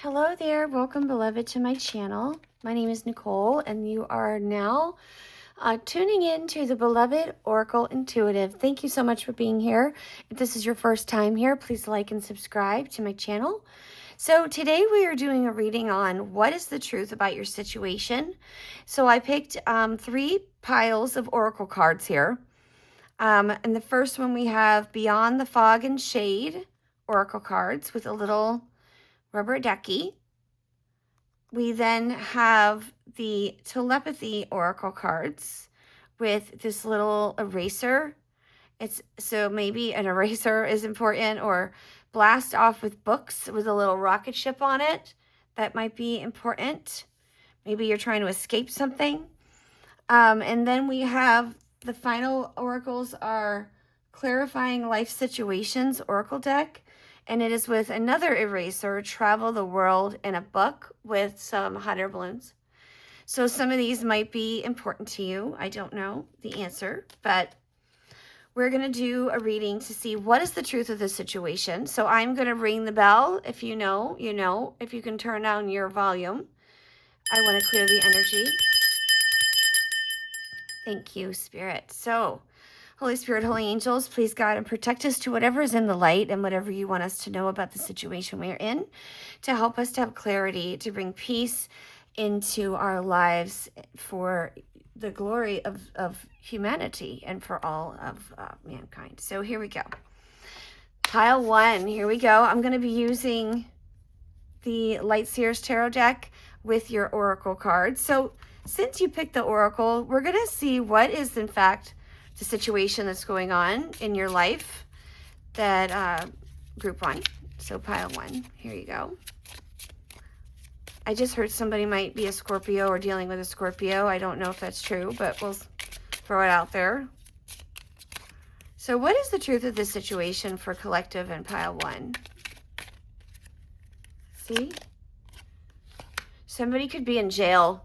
Hello there, welcome beloved to my channel. My name is Nicole and you are now tuning in to the Beloved Oracle Intuitive. Thank you so much for being here. If this is your first time here, please like and subscribe to my channel. So today we are doing a reading on what is the truth about your situation. So I picked 3 piles of Oracle cards here. And the first one we have Beyond the Fog and Shade Oracle cards with a little rubber ducky. We then have the telepathy oracle cards with this little eraser. So maybe an eraser is important, or blast off with books with a little rocket ship on it. That might be important. Maybe you're trying to escape something. And then we have the final oracles are Clarifying Life Situations Oracle deck. And it is with another eraser, Travel the World in a book with some hot air balloons. So some of these might be important to you. I don't know the answer, but we're going to do a reading to see what is the truth of the situation. So I'm going to ring the bell. If you know, you know. If you can turn down your volume. I want to clear the energy. Thank you, Spirit. So Holy Spirit, Holy Angels, please guide and protect us to whatever is in the light and whatever you want us to know about the situation we are in, to help us to have clarity, to bring peace into our lives for the glory of humanity and for all of mankind. So here we go. Pile 1, here we go. I'm going to be using the Light Seers Tarot deck with your Oracle cards. So since you picked the Oracle, we're going to see what is in fact the situation that's going on in your life, that group 1. So pile 1, here you go. I just heard somebody might be a Scorpio or dealing with a Scorpio. I don't know if that's true, but we'll throw it out there. So what is the truth of this situation for collective and pile 1? See? Somebody could be in jail.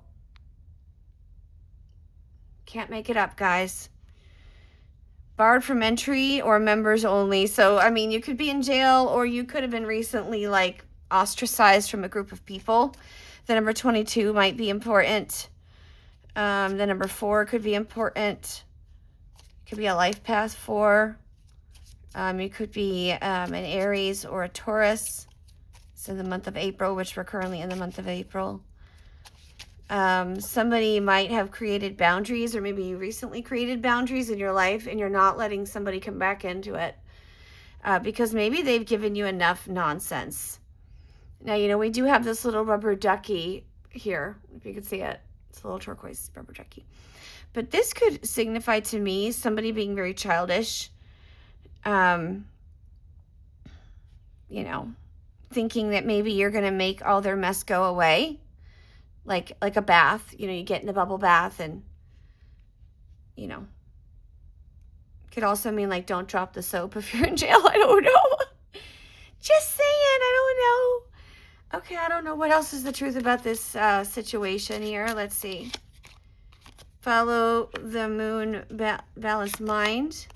Can't make it up, guys. Barred from entry or members only. So, I mean, you could be in jail, or you could have been recently, like, ostracized from a group of people. The number 22 might be important. The number 4 could be important. It could be a life path 4. You could be an Aries or a Taurus. So the month of April, which we're currently in the month of April. Somebody might have created boundaries, or maybe you recently created boundaries in your life and you're not letting somebody come back into it because maybe they've given you enough nonsense. Now, you know, we do have this little rubber ducky here, if you can see it. It's a little turquoise rubber ducky. But this could signify to me somebody being very childish, you know, thinking that maybe you're going to make all their mess go away. Like a bath, you know, you get in the bubble bath and, you know, could also mean like don't drop the soap if you're in jail. I don't know. Just saying, I don't know. Okay, I don't know. What else is the truth about this situation here? Let's see. Follow the moon, balanced mind.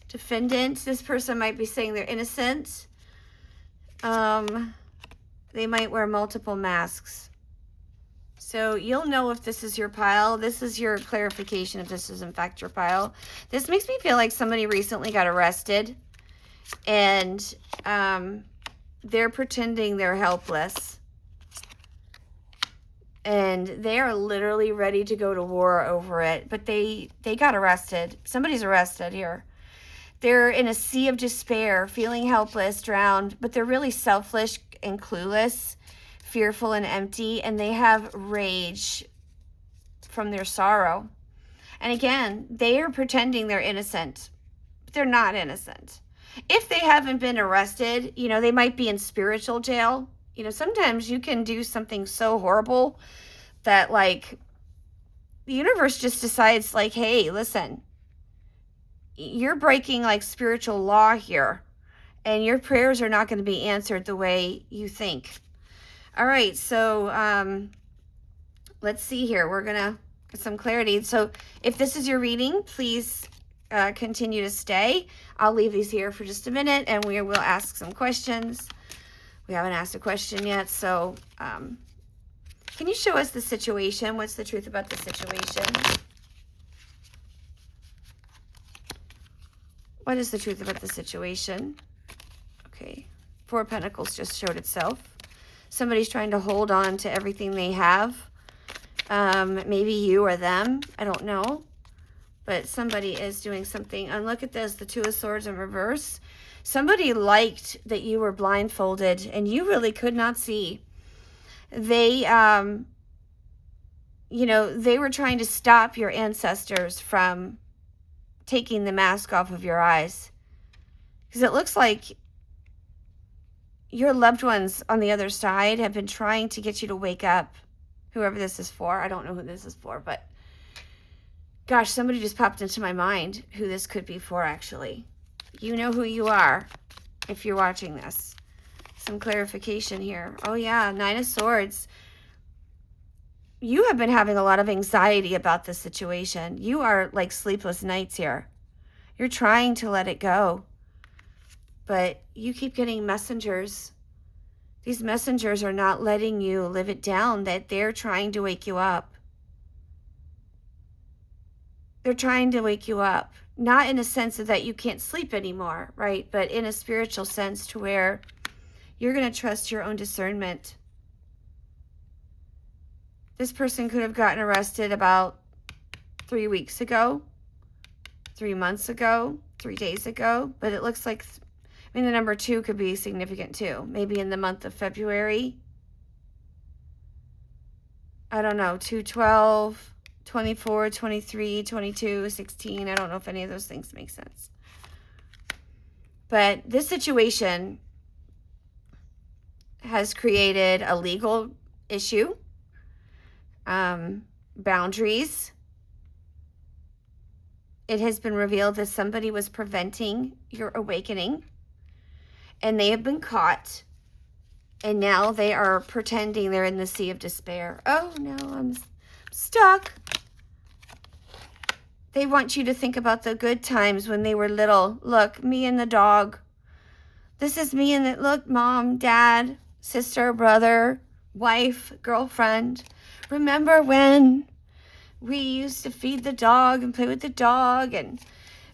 Defendant. This person might be saying they're innocent. They might wear multiple masks. So you'll know if this is your pile. This is your clarification if this is in fact your pile. This makes me feel like somebody recently got arrested and they're pretending they're helpless. And they are literally ready to go to war over it. But they got arrested. Somebody's arrested here. They're in a sea of despair, feeling helpless, drowned, but they're really selfish and clueless, fearful and empty, and they have rage from their sorrow. And again, they are pretending they're innocent, but they're not innocent. If they haven't been arrested, you know, they might be in spiritual jail. You know, sometimes you can do something so horrible that, like, the universe just decides, like, hey, listen, you're breaking, like, spiritual law here, and your prayers are not going to be answered the way you think. All right, so let's see here. We're going to get some clarity. So if this is your reading, please continue to stay. I'll leave these here for just a minute, and we will ask some questions We haven't asked a question yet, so can you show us the situation? What's the truth about the situation? What is the truth about the situation? Okay. Four of Pentacles just showed itself. Somebody's trying to hold on to everything they have. Maybe you or them. I don't know. But somebody is doing something. And look at this, the Two of Swords in reverse. Somebody liked that you were blindfolded and you really could not see. They, you know, they were trying to stop your ancestors from taking the mask off of your eyes. Because it looks like your loved ones on the other side have been trying to get you to wake up. Whoever this is for. I don't know who this is for, but gosh, somebody just popped into my mind who this could be for, actually. You know who you are if you're watching this. Some clarification here. Oh, yeah, Nine of Swords. You have been having a lot of anxiety about this situation. You are like sleepless nights here. You're trying to let it go, but you keep getting messengers. These messengers are not letting you live it down, that they're trying to wake you up. They're trying to wake you up. Not in a sense of that you can't sleep anymore, right? But in a spiritual sense to where you're going to trust your own discernment. This person could have gotten arrested about 3 weeks ago, 3 months ago, 3 days ago. But it looks like, I mean, the number 2 could be significant too. Maybe in the month of February. I don't know, 2/12, 24, 23, 22, 16. I don't know if any of those things make sense. But this situation has created a legal issue, boundaries. It has been revealed that somebody was preventing your awakening, and they have been caught. And now they are pretending they're in the sea of despair. Oh, no, I'm stuck. They want you to think about the good times when they were little. Look, me and the dog. This is me and the, look, mom, dad, sister, brother, wife, girlfriend. Remember when we used to feed the dog and play with the dog? And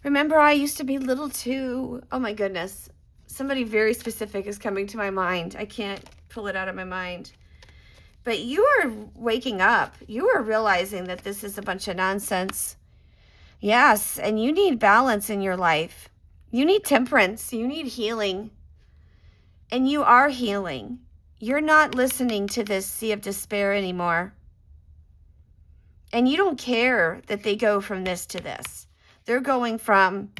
remember I used to be little too. Oh, my goodness. Somebody very specific is coming to my mind. I can't pull it out of my mind. But you are waking up. You are realizing that this is a bunch of nonsense. Yes, and you need balance in your life. You need temperance. You need healing. And you are healing. You're not listening to this sea of despair anymore. And you don't care that they go from this to this. They're going from,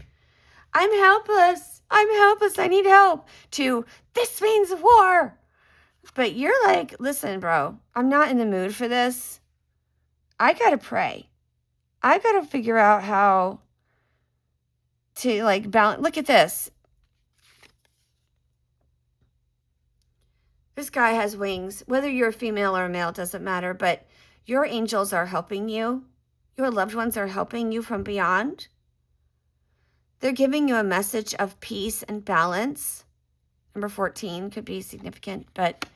I'm helpless. I'm helpless. I need help. To, this means war. But you're like, listen, bro, I'm not in the mood for this. I got to pray. I got to figure out how to like balance. Look at this. This guy has wings. Whether you're a female or a male, doesn't matter. But your angels are helping you. Your loved ones are helping you from beyond. They're giving you a message of peace and balance. Number 14 could be significant, but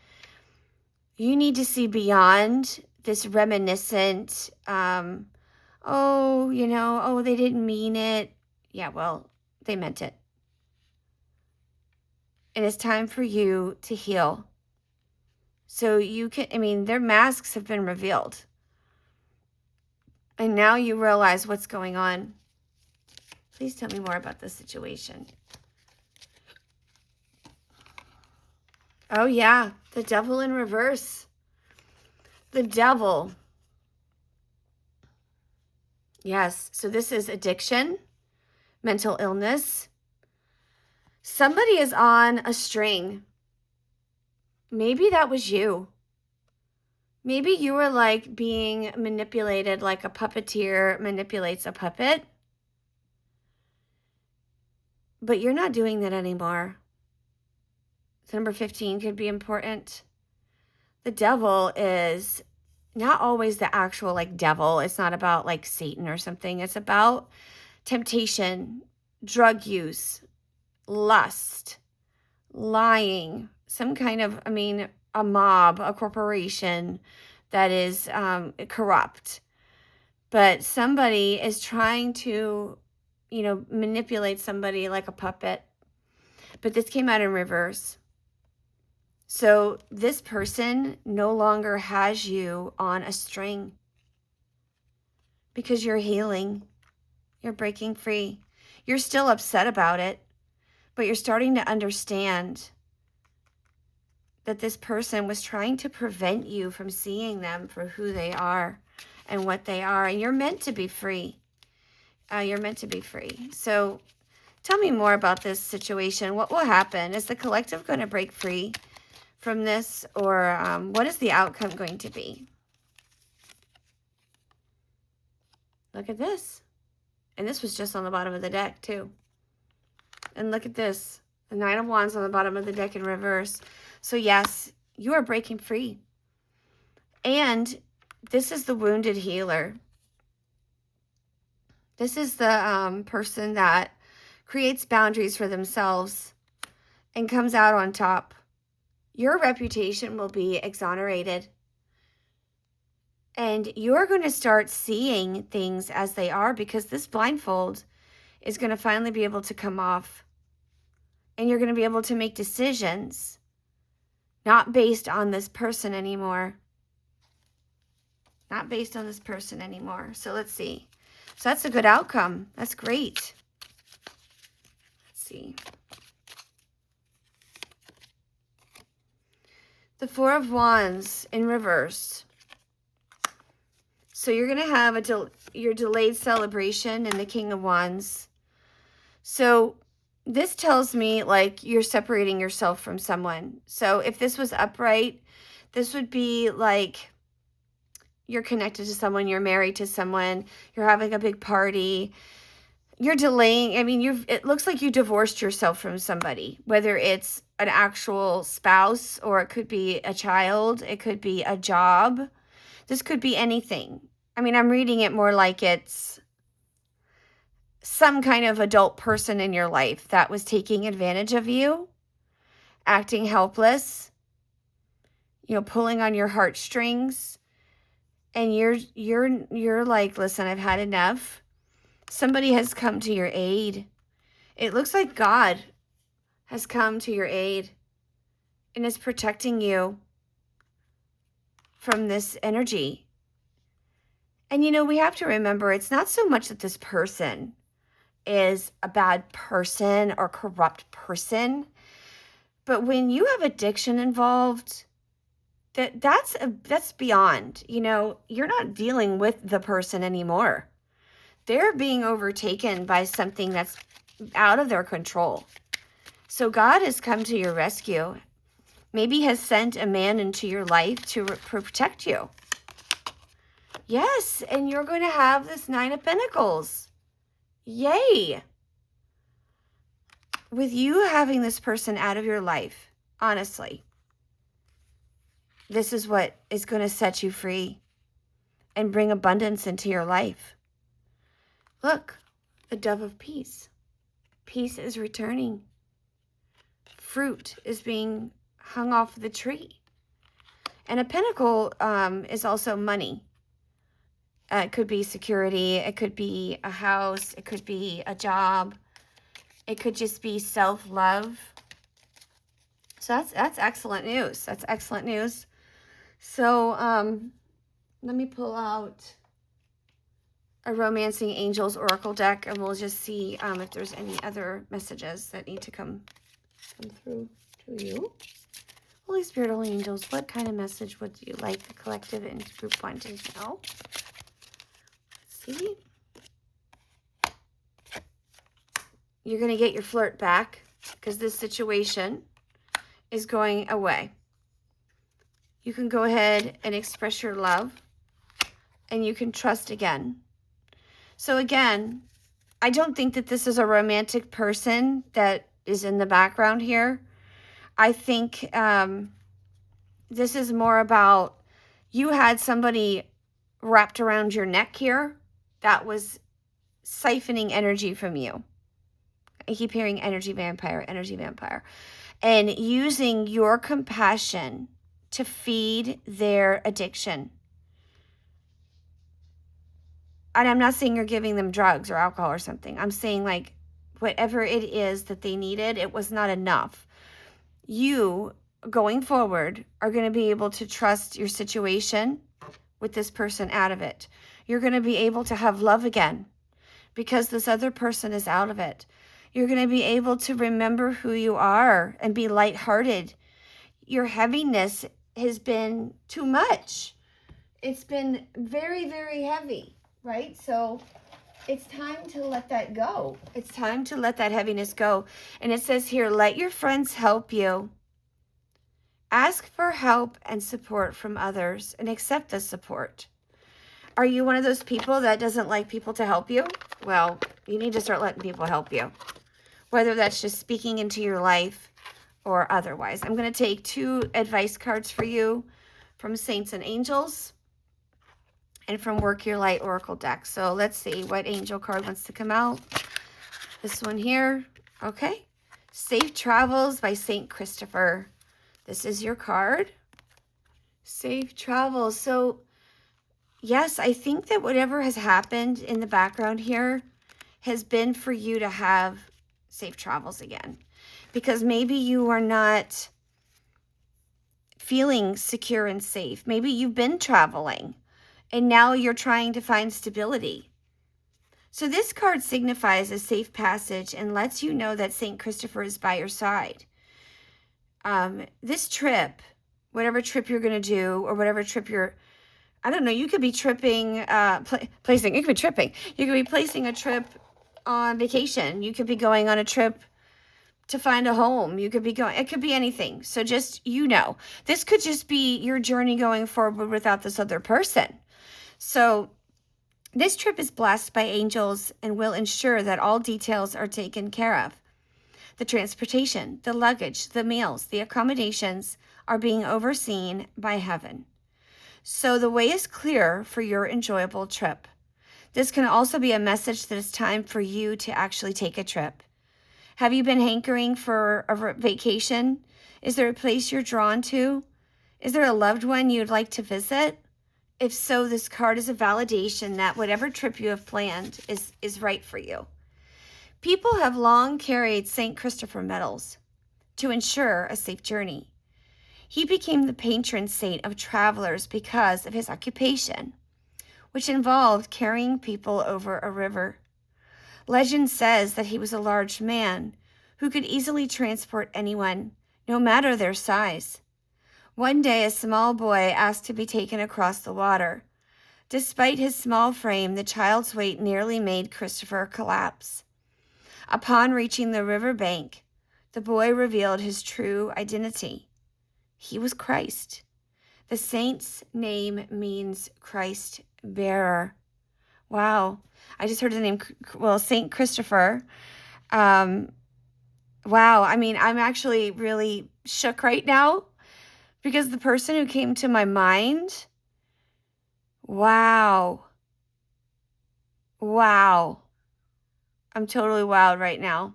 you need to see beyond this reminiscent, oh, you know, oh, they didn't mean it. Yeah, well, they meant it. And it's time for you to heal. So you can, I mean, their masks have been revealed. And now you realize what's going on. Please tell me more about this situation. Oh, yeah. The devil in reverse. The devil. Yes. So this is addiction, mental illness. Somebody is on a string. Maybe that was you. Maybe you were like being manipulated like a puppeteer manipulates a puppet. But you're not doing that anymore. So number 15 could be important. The devil is not always the actual like devil. It's not about like Satan or something. It's about temptation, drug use, lust, lying, some kind of, a mob, a corporation that is corrupt. But somebody is trying to, manipulate somebody like a puppet. But this came out in reverse. So this person no longer has you on a string because you're healing. You're breaking free. You're still upset about it, but you're starting to understand that this person was trying to prevent you from seeing them for who they are and what they are. And you're meant to be free. You're meant to be free. So tell me more about this situation. What will happen? Is the collective going to break free from this, or what is the outcome going to be? Look at this. And this was just on the bottom of the deck too. And look at this. The Nine of Wands on the bottom of the deck in reverse. So yes, you are breaking free. And this is the wounded healer. This is the person that creates boundaries for themselves and comes out on top. Your reputation will be exonerated. And you're going to start seeing things as they are, because this blindfold is going to finally be able to come off. And you're going to be able to make decisions not based on this person anymore. Not based on this person anymore. So let's see. So that's a good outcome. That's great. Let's see. The Four of Wands in reverse. So you're going to have your delayed celebration and the King of Wands. So this tells me like you're separating yourself from someone. So if this was upright, this would be like you're connected to someone, you're married to someone, you're having a big party. You're delaying. It looks like you divorced yourself from somebody, whether it's an actual spouse or it could be a child. It could be a job. This could be anything. I'm reading it more like it's some kind of adult person in your life that was taking advantage of you, acting helpless, pulling on your heartstrings. And you're like, listen, I've had enough. Somebody has come to your aid. It looks like God has come to your aid and is protecting you from this energy. And we have to remember, it's not so much that this person is a bad person or corrupt person, but when you have addiction involved, that's beyond. You're not dealing with the person anymore. They're being overtaken by something that's out of their control. So God has come to your rescue. Maybe has sent a man into your life to protect you. Yes, and you're going to have this Nine of Pentacles. Yay! With you having this person out of your life, honestly, this is what is going to set you free and bring abundance into your life. Look, the Dove of Peace. Peace is returning. Fruit is being hung off the tree. And a pentacle is also money. It could be security. It could be a house. It could be a job. It could just be self-love. So that's excellent news. That's excellent news. So let me pull out a Romancing Angels Oracle deck, and we'll just see if there's any other messages that need to come through to you. Holy Spirit, Holy Angels, what kind of message would you like the collective and group one to know? Let's see. You're going to get your flirt back because this situation is going away. You can go ahead and express your love, and you can trust again. So again, I don't think that this is a romantic person that is in the background here. I think this is more about you had somebody wrapped around your neck here that was siphoning energy from you. I keep hearing energy vampire, energy vampire. and using your compassion to feed their addiction. And I'm not saying you're giving them drugs or alcohol or something. I'm saying like whatever it is that they needed, it was not enough. You, going forward, are going to be able to trust your situation with this person out of it. You're going to be able to have love again because this other person is out of it. You're going to be able to remember who you are and be lighthearted. Your heaviness has been too much. It's been very, very heavy, right? So it's time to let that go. It's time to let that heaviness go. And it says here, let your friends help you. Ask for help and support from others and accept the support. Are you one of those people that doesn't like people to help you? Well, you need to start letting people help you, whether that's just speaking into your life or otherwise. I'm going to take 2 advice cards for you from Saints and Angels and from Work Your Light Oracle deck. So let's see what angel card wants to come out. This one here. Okay. Safe Travels by Saint Christopher. This is your card. Safe travels. So yes, I think that whatever has happened in the background here has been for you to have safe travels again. Because maybe you are not feeling secure and safe. Maybe you've been traveling and now you're trying to find stability. So this card signifies a safe passage and lets you know that St. Christopher is by your side. This trip, whatever trip you're going to do or whatever trip you're, I don't know, you could be tripping, you could be tripping. You could be placing a trip on vacation. You could be going on a trip to find a home. You could be going, it could be anything. So just, this could just be your journey going forward without this other person. So this trip is blessed by angels and will ensure that all details are taken care of. The transportation, the luggage, the meals, the accommodations are being overseen by heaven. So the way is clear for your enjoyable trip. This can also be a message that it's time for you to actually take a trip. Have you been hankering for a vacation? Is there a place you're drawn to? Is there a loved one you'd like to visit? If so, this card is a validation that whatever trip you have planned is right for you. People have long carried St. Christopher medals to ensure a safe journey. He became the patron saint of travelers because of his occupation, which involved carrying people over a river. Legend says that he was a large man who could easily transport anyone, no matter their size. One day, a small boy asked to be taken across the water. Despite his small frame, the child's weight nearly made Christopher collapse. Upon reaching the river bank, the boy revealed his true identity. He was Christ. The saint's name means Christ bearer. Wow. I just heard the name, Saint Christopher. Wow. I mean, I'm actually really shook right now because the person who came to my mind, wow. I'm totally wowed right now.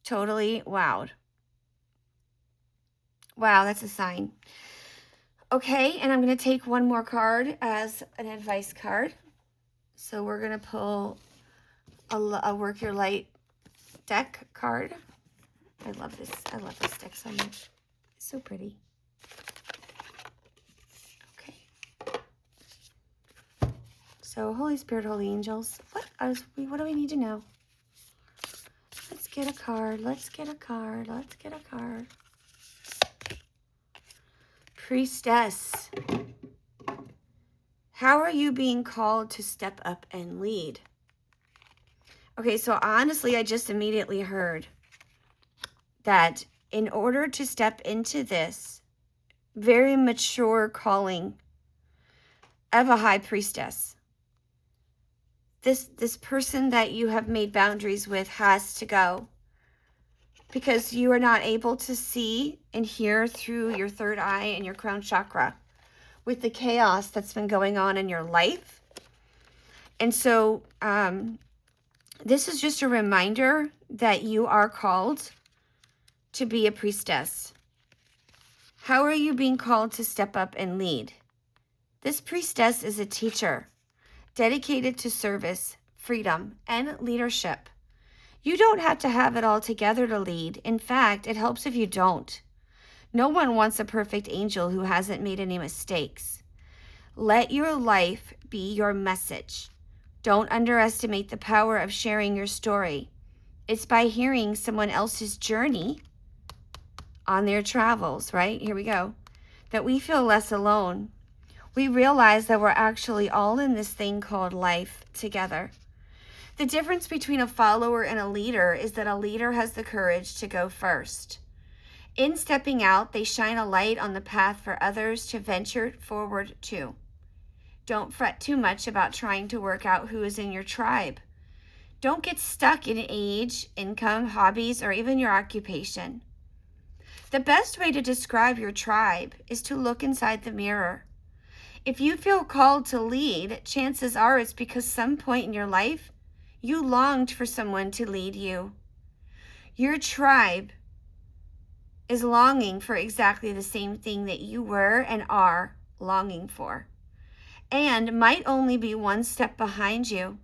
Totally wowed. Wow, that's a sign. Okay, and I'm going to take one more card as an advice card. So we're going to pull a Work Your Light deck card. I love this deck so much. It's so pretty. Okay. So Holy Spirit, Holy Angels, what do we need to know? Let's get a card. Priestess. How are you being called to step up and lead? Okay, so honestly, I just immediately heard that in order to step into this very mature calling of a high priestess, this person that you have made boundaries with has to go, because you are not able to see and hear through your third eye and your crown chakra with the chaos that's been going on in your life. And so this is just a reminder that you are called to be a priestess? How are you being called to step up and lead? This priestess is a teacher dedicated to service, freedom, and leadership. You don't have to have it all together to lead. In fact, it helps if you don't. No one wants a perfect angel who hasn't made any mistakes. Let your life be your message. Don't underestimate the power of sharing your story. It's by hearing someone else's journey on their travels, right? Here we go. That we feel less alone. We realize that we're actually all in this thing called life together. The difference between a follower and a leader is that a leader has the courage to go first. In stepping out, they shine a light on the path for others to venture forward to. Don't fret too much about trying to work out who is in your tribe. Don't get stuck in age, income, hobbies, or even your occupation. The best way to describe your tribe is to look inside the mirror. If you feel called to lead, chances are it's because some point in your life, you longed for someone to lead you. Your tribe is longing for exactly the same thing that you were and are longing for, and might only be one step behind you.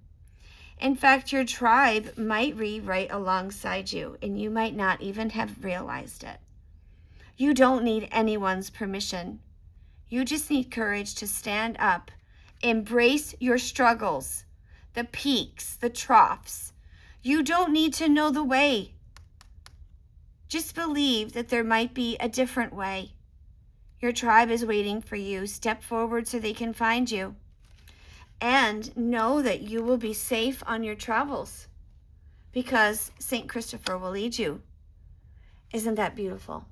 In fact, your tribe might be right alongside you, and you might not even have realized it. You don't need anyone's permission. You just need courage to stand up, embrace your struggles, the peaks, the troughs. You don't need to know the way. Just believe that there might be a different way. Your tribe is waiting for you. Step forward so they can find you. And know that you will be safe on your travels because St. Christopher will lead you. Isn't that beautiful?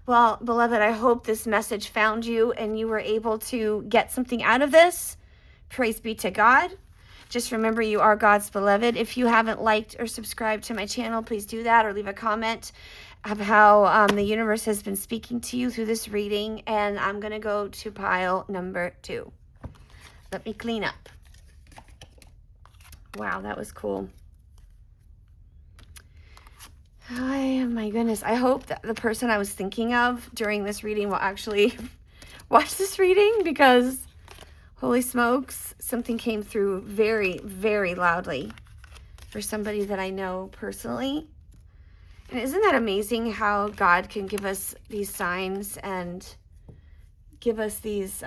Well, beloved, I hope this message found you and you were able to get something out of this. Praise be to God. Just remember, you are God's beloved. If you haven't liked or subscribed to my channel, please do that, or leave a comment of how the universe has been speaking to you through this reading. And I'm going to go to pile number 2. Let me clean up. Wow, that was cool. Oh my goodness. I hope that the person I was thinking of during this reading will actually watch this reading, because holy smokes, something came through very, very loudly for somebody that I know personally. And isn't that amazing how God can give us these signs and give us these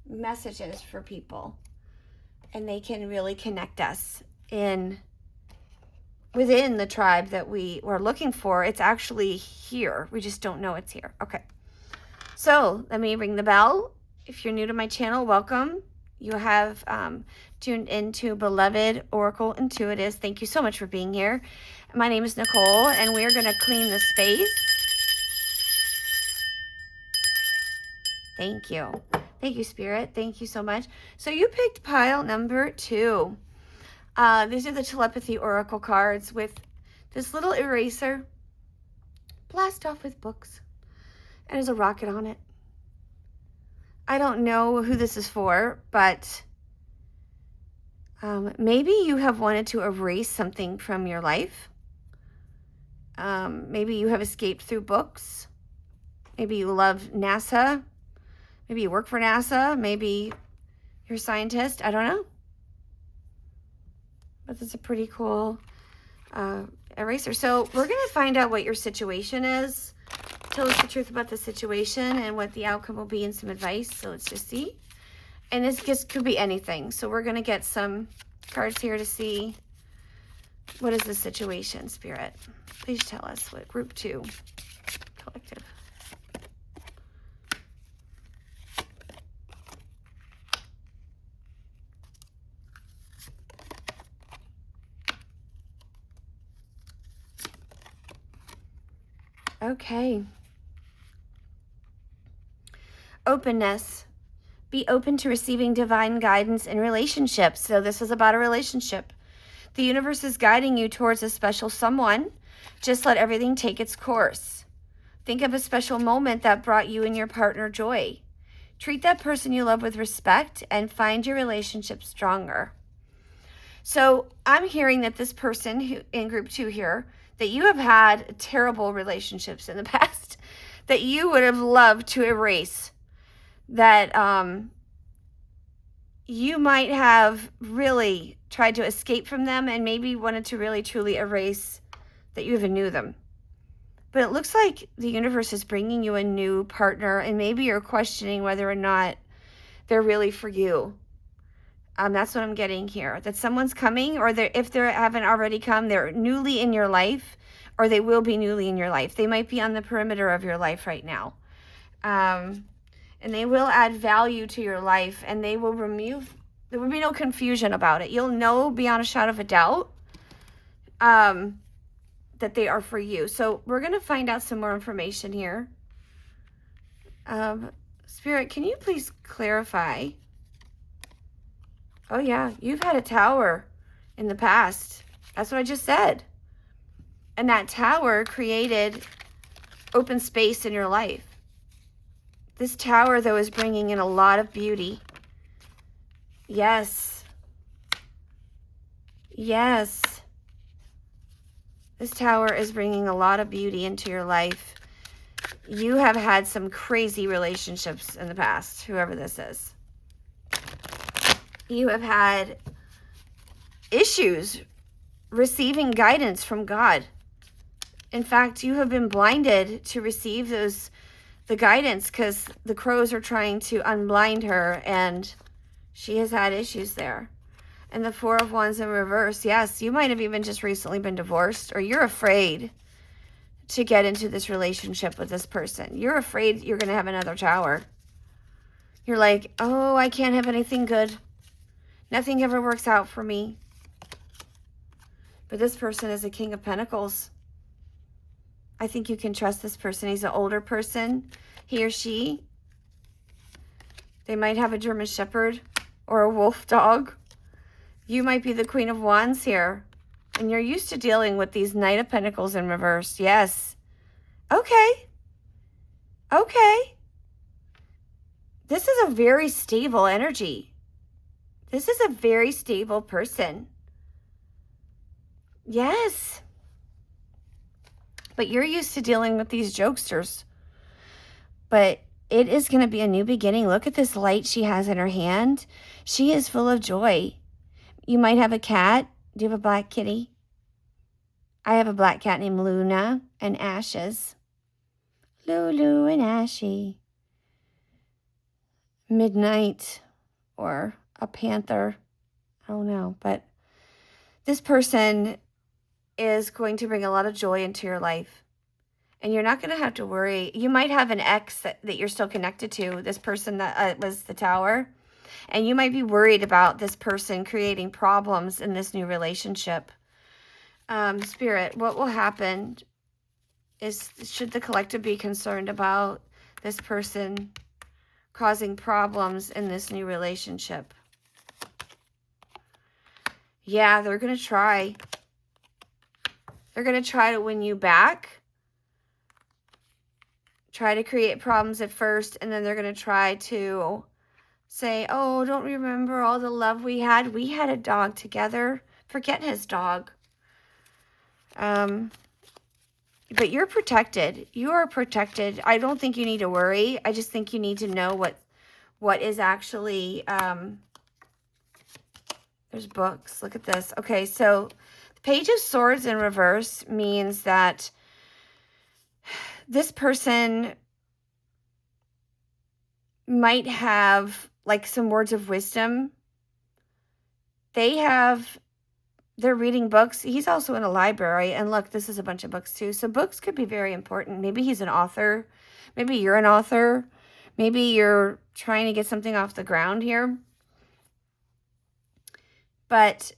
messages for people, and they can really connect us within the tribe that we were looking for. It's actually here. We just don't know it's here. Okay. So let me ring the bell. If you're new to my channel, welcome. You have tuned into Beloved Oracle Intuitives. Thank you so much for being here. My name is Nicole, and we're going to clean the space. Thank you. Thank you, Spirit. Thank you so much. So you picked pile number 2. These are the telepathy oracle cards with this little eraser. Blast off with books. And there's a rocket on it. I don't know who this is for, but maybe you have wanted to erase something from your life. Maybe you have escaped through books. Maybe you love NASA. Maybe you work for NASA. Maybe you're a scientist. I don't know. But it's a pretty cool eraser. So we're going to find out what your situation is. Tell us the truth about the situation and what the outcome will be, and some advice. So let's just see. And this just could be anything. So we're going to get some cards here to see what is the situation, Spirit. Please tell us what group 2 collective. Okay. Openness. Be open to receiving divine guidance in relationships. So this is about a relationship. The universe is guiding you towards a special someone. Just let everything take its course. Think of a special moment that brought you and your partner joy. Treat that person you love with respect and find your relationship stronger. So I'm hearing that this person who in group 2 here, that you have had terrible relationships in the past that you would have loved to erase, that you might have really tried to escape from them and maybe wanted to really truly erase that you even knew them. But it looks like the universe is bringing you a new partner, and maybe you're questioning whether or not they're really for you. That's what I'm getting here. That someone's coming, or if they haven't already come, they're newly in your life, or they will be newly in your life. They might be on the perimeter of your life right now. And they will add value to your life, and there will be no confusion about it. You'll know beyond a shadow of a doubt that they are for you. So we're going to find out some more information here. Spirit, can you please clarify? Oh yeah, you've had a tower in the past. That's what I just said. And that tower created open space in your life. This tower, though, is bringing in a lot of beauty. Yes. Yes. This tower is bringing a lot of beauty into your life. You have had some crazy relationships in the past, whoever this is. You have had issues receiving guidance from God. In fact, you have been blinded to receive the guidance because the crows are trying to unblind her, and she has had issues there. And the Four of Wands in reverse, yes, you might have even just recently been divorced, or you're afraid to get into this relationship with this person. You're afraid you're going to have another tower. You're like, oh, I can't have anything good. Nothing ever works out for me. But this person is a King of Pentacles. I think you can trust this person. He's an older person. He or she. They might have a German Shepherd or a wolf dog. You might be the Queen of Wands here. And you're used to dealing with these Knight of Pentacles in reverse. Yes. Okay. Okay. This is a very stable energy. This is a very stable person. Yes. But you're used to dealing with these jokesters. But it is going to be a new beginning. Look at this light she has in her hand. She is full of joy. You might have a cat. Do you have a black kitty? I have a black cat named Luna and Ashes. Lulu and Ashy. Midnight or a panther. I don't know. But this person is going to bring a lot of joy into your life. And you're not going to have to worry. You might have an ex that you're still connected to, this person that was the tower. And you might be worried about this person creating problems in this new relationship. Spirit, what will happen is, should the collective be concerned about this person causing problems in this new relationship? Yeah, they're going to try. They're going to try to win you back. Try to create problems at first, and then they're going to try to say, oh, don't remember all the love we had? We had a dog together. Forget his dog. But you're protected. You are protected. I don't think you need to worry. I just think you need to know what is actually, there's books. Look at this. Okay, so the Page of Swords in reverse means that this person might have like some words of wisdom. They're reading books. He's also in a library. And look, this is a bunch of books too. So books could be very important. Maybe he's an author. Maybe you're an author. Maybe you're trying to get something off the ground here. But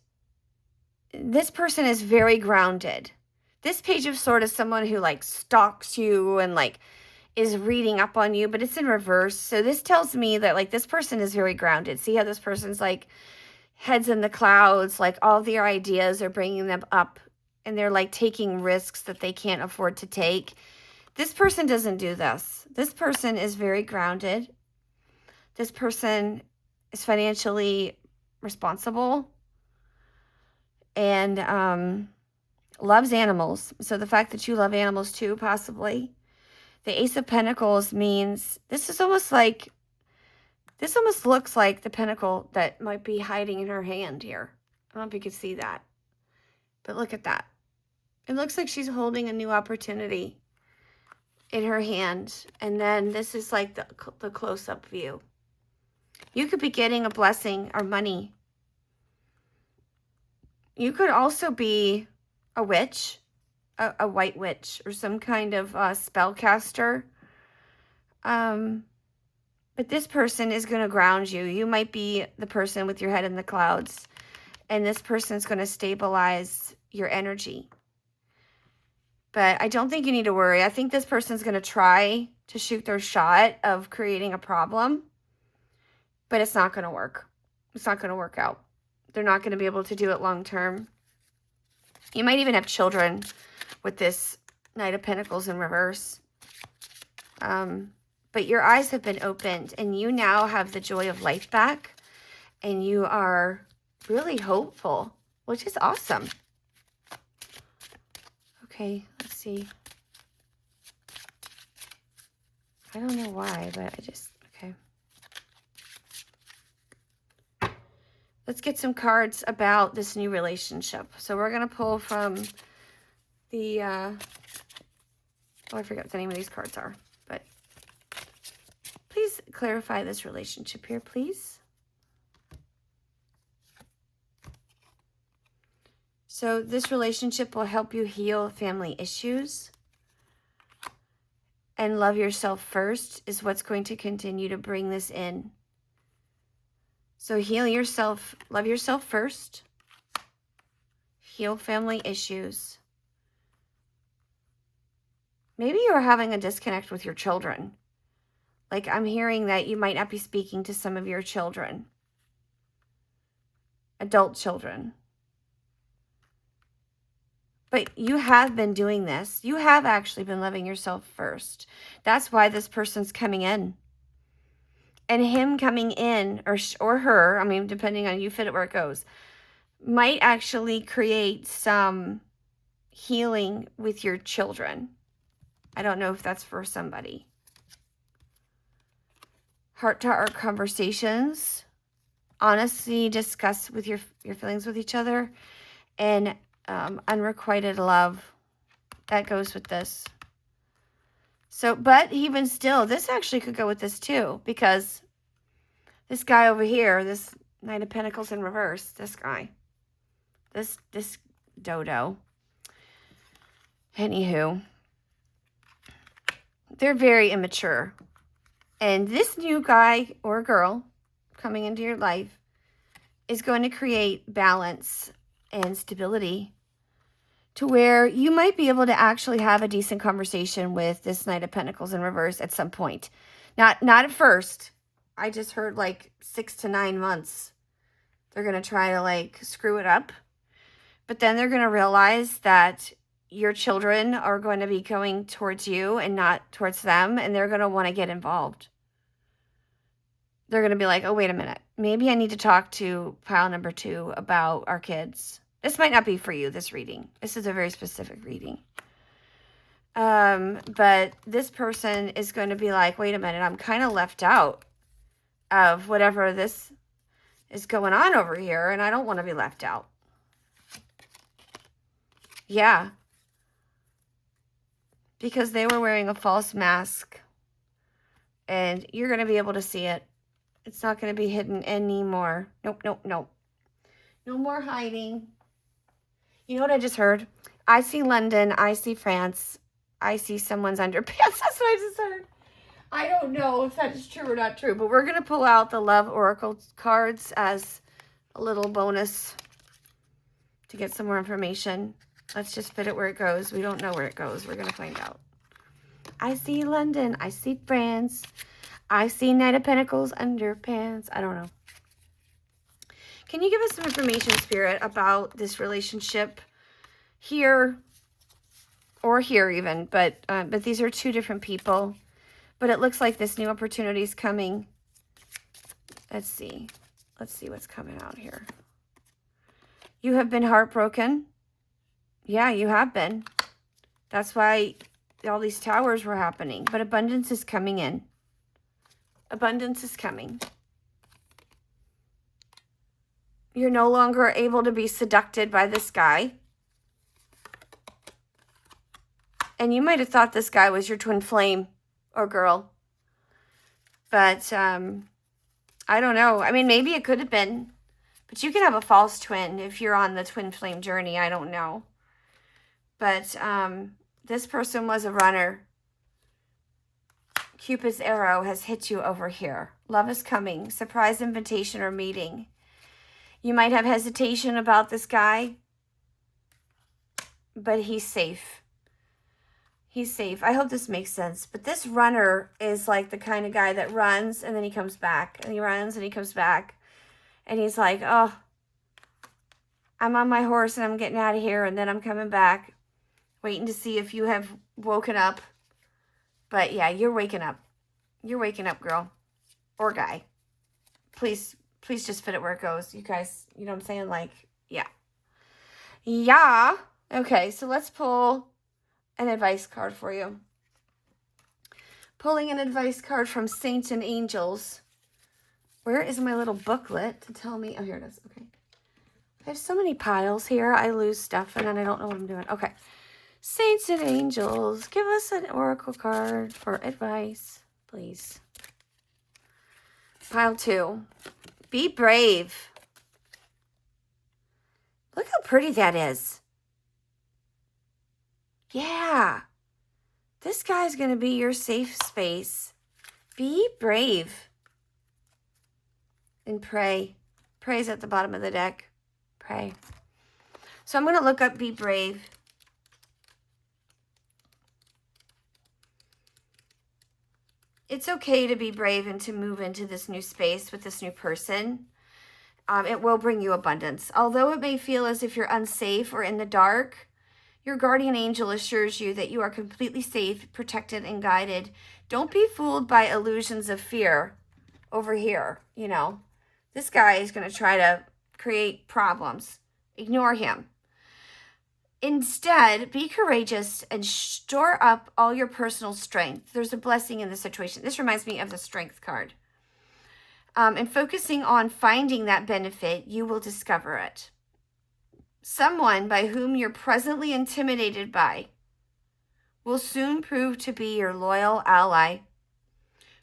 this person is very grounded. This Page of Swords is someone who like stalks you and like is reading up on you, but it's in reverse. So this tells me that like this person is very grounded. See how this person's like heads in the clouds, like all their ideas are bringing them up, and they're like taking risks that they can't afford to take. This person doesn't do this. This person is very grounded. This person is financially responsible and loves animals. So the fact that you love animals too, possibly. The Ace of Pentacles means this almost looks like the pentacle that might be hiding in her hand here. I don't know if you can see that, but look at that. It looks like she's holding a new opportunity in her hand. And then this is like the close-up view. You could be getting a blessing or money. You could also be a witch, a white witch, or some kind of spellcaster. But this person is going to ground you. You might be the person with your head in the clouds, and this person is going to stabilize your energy. But I don't think you need to worry. I think this person's going to try to shoot their shot of creating a problem, but it's not going to work. It's not going to work out. They're not going to be able to do it long term. You might even have children with this Knight of Pentacles in reverse. But your eyes have been opened, and you now have the joy of life back, and you are really hopeful, which is awesome. Okay, let's see. I don't know why, but okay. Let's get some cards about this new relationship. So we're going to pull from the, I forget what the name of these cards are, but please clarify this relationship here, please. So this relationship will help you heal family issues. And love yourself first is what's going to continue to bring this in. So heal yourself, love yourself first. Heal family issues. Maybe you're having a disconnect with your children. Like I'm hearing that you might not be speaking to some of your children. Adult children. But you have been doing this. You have actually been loving yourself first. That's why this person's coming in. And him coming in, or her, I mean, depending on you fit it where it goes, might actually create some healing with your children. I don't know if that's for somebody. Heart-to-heart conversations. Honestly, discuss with your feelings with each other. And unrequited love. That goes with this. So, but even still, this actually could go with this too, because this guy over here, this Knight of Pentacles in reverse, this guy, this dodo. Anywho, they're very immature. And this new guy or girl coming into your life is going to create balance and stability to where you might be able to actually have a decent conversation with this Knight of Pentacles in reverse at some point. Not at first. I just heard like 6 to 9 months. They're going to try to like screw it up. But then they're going to realize that your children are going to be going towards you and not towards them. And they're going to want to get involved. They're going to be like, oh, wait a minute. Maybe I need to talk to pile number 2 about our kids. This might not be for you, this reading. This is a very specific reading. But this person is going to be like, wait a minute, I'm kind of left out of whatever this is going on over here, and I don't want to be left out. Yeah. Because they were wearing a false mask, and you're going to be able to see it. It's not going to be hidden anymore. Nope, nope, nope. No more hiding. You know what I just heard? I see London. I see France. I see someone's underpants. That's what I just heard. I don't know if that is true or not true, but we're going to pull out the Love Oracle cards as a little bonus to get some more information. Let's just fit it where it goes. We don't know where it goes. We're going to find out. I see London. I see France. I see Knight of Pentacles underpants. I don't know. Can you give us some information, Spirit, about this relationship here or here even? But these are 2 different people. But it looks like this new opportunity is coming. Let's see. Let's see what's coming out here. You have been heartbroken. Yeah, you have been. That's why all these towers were happening. But abundance is coming in. Abundance is coming. You're no longer able to be seduced by this guy. And you might have thought this guy was your twin flame or girl. But I don't know. I mean, maybe it could have been. But you can have a false twin if you're on the twin flame journey. I don't know. But this person was a runner. Cupid's arrow has hit you over here. Love is coming. Surprise invitation or meeting. You might have hesitation about this guy, but he's safe. He's safe. I hope this makes sense. But this runner is like the kind of guy that runs and then he comes back. And he runs and he comes back. And he's like, oh, I'm on my horse and I'm getting out of here. And then I'm coming back, waiting to see if you have woken up. But yeah, you're waking up. You're waking up, girl. Or guy. Please just fit it where it goes. You guys, you know what I'm saying? Like, yeah. Yeah. Okay, so let's pull an advice card for you. Pulling an advice card from Saints and Angels. Where is my little booklet to tell me? Oh, here it is. Okay. I have so many piles here. I lose stuff and then I don't know what I'm doing. Okay. Saints and Angels, give us an oracle card for advice, please. Pile 2. Be brave. Look how pretty that is. Yeah. This guy's going to be your safe space. Be brave. And pray. Pray's at the bottom of the deck. Pray. So I'm going to look up be brave. It's okay to be brave and to move into this new space with this new person. It will bring you abundance. Although it may feel as if you're unsafe or in the dark, your guardian angel assures you that you are completely safe, protected, and guided. Don't be fooled by illusions of fear over here, you know. This guy is going to try to create problems. Ignore him. Instead, be courageous and store up all your personal strength. There's a blessing in the situation. This reminds me of the strength card. And focusing on finding that benefit, you will discover it. Someone by whom you're presently intimidated by will soon prove to be your loyal ally.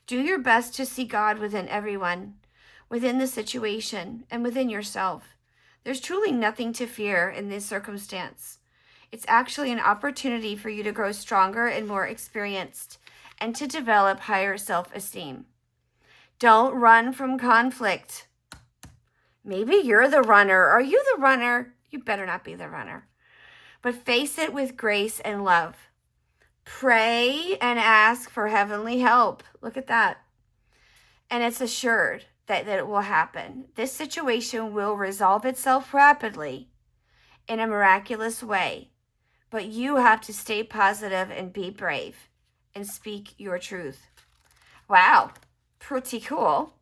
Do your best to see God within everyone, within the situation, and within yourself. There's truly nothing to fear in this circumstance. It's actually an opportunity for you to grow stronger and more experienced and to develop higher self-esteem. Don't run from conflict. Maybe you're the runner. Are you the runner? You better not be the runner. But face it with grace and love. Pray and ask for heavenly help. Look at that. And it's assured that it will happen. This situation will resolve itself rapidly in a miraculous way. But you have to stay positive and be brave and speak your truth. Wow, pretty cool.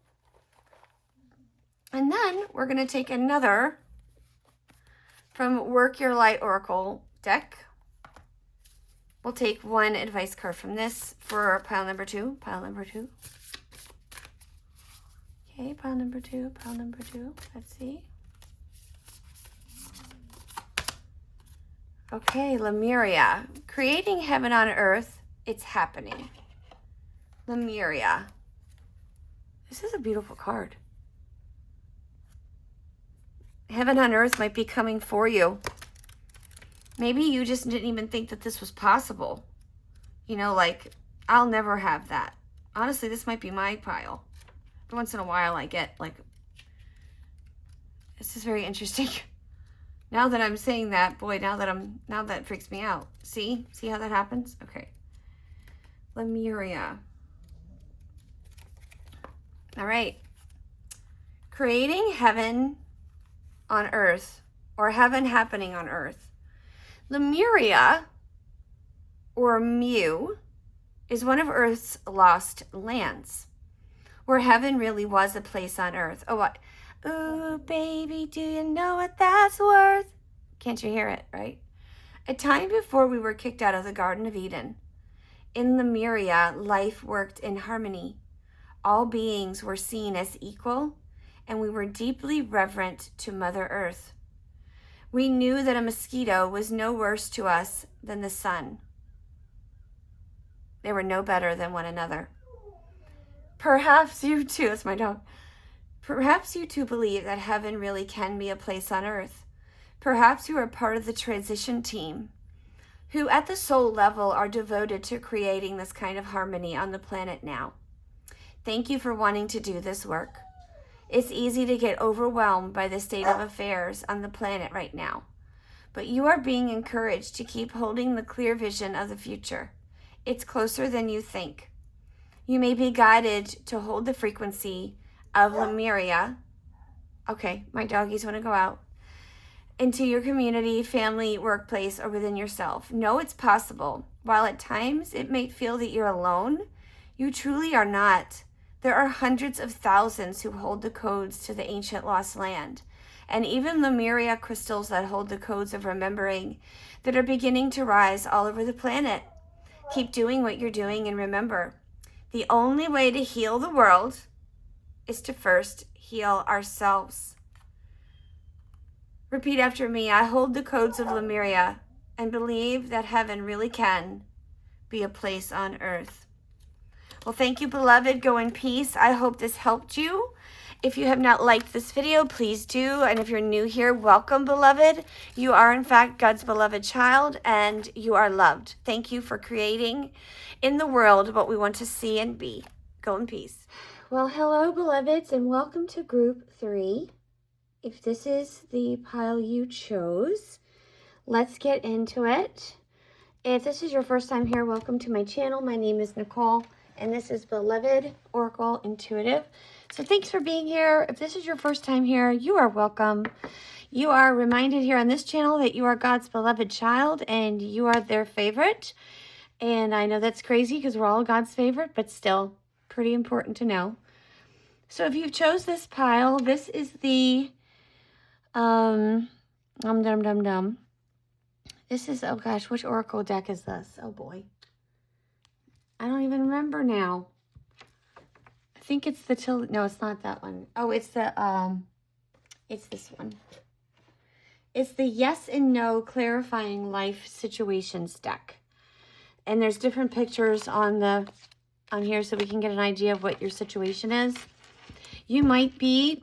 And then we're going to take another from Work Your Light Oracle deck. We'll take one advice card from this for pile number 2. Pile number 2. Okay, pile number 2. Pile number 2. Let's see. Okay, Lemuria. Creating heaven on earth. It's happening. Lemuria. This is a beautiful card. Heaven on earth might be coming for you. Maybe you just didn't even think that this was possible. You know, like, I'll never have that. Honestly, this might be my pile. Every once in a while I get, like, this is very interesting. Now that I'm saying that, boy, now that freaks me out. See how that happens? Okay. Lemuria. All right. Creating heaven on earth, or heaven happening on earth. Lemuria, or Mu, is one of Earth's lost lands, where heaven really was a place on earth. Oh, what? Ooh, baby, do you know what that's worth? Can't you hear it, right? A time before we were kicked out of the Garden of Eden, in Lemuria, life worked in harmony. All beings were seen as equal, and we were deeply reverent to Mother Earth. We knew that a mosquito was no worse to us than the sun. They were no better than one another. Perhaps you too, it's my dog. Perhaps you too believe that heaven really can be a place on earth. Perhaps you are part of the transition team who at the soul level are devoted to creating this kind of harmony on the planet now. Thank you for wanting to do this work. It's easy to get overwhelmed by the state of affairs on the planet right now, but you are being encouraged to keep holding the clear vision of the future. It's closer than you think. You may be guided to hold the frequency of Lemuria. Okay, my doggies want to go out. Into your community, family, workplace, or within yourself. Know it's possible. While at times it may feel that you're alone, you truly are not. There are hundreds of thousands who hold the codes to the ancient lost land, and even Lemuria crystals that hold the codes of remembering that are beginning to rise all over the planet. Keep doing what you're doing, and remember, the only way to heal the world is to first heal ourselves. Repeat after me. I hold the codes of Lemuria and believe that heaven really can be a place on earth. Well, thank you, beloved. Go in peace. I hope this helped you. If you have not liked this video, please do. And if you're new here, welcome, beloved. You are, in fact, God's beloved child, and you are loved. Thank you for creating in the world what we want to see and be. Go in peace. Well, hello, beloveds, and welcome to Group 3. If this is the pile you chose, let's get into it. If this is your first time here, welcome to my channel. My name is Nicole, and this is Beloved Oracle Intuitive. So thanks for being here. If this is your first time here, you are welcome. You are reminded here on this channel that you are God's beloved child, and you are their favorite. And I know that's crazy because we're all God's favorite, but still pretty important to know. So if you chose this pile, this is the This is, oh gosh, which oracle deck is this? Oh boy. I don't even remember now. I think it's the no, it's not that one. Oh, it's it's this one. It's the Yes and No Clarifying Life Situations deck. And there's different pictures on here so we can get an idea of what your situation is. You might be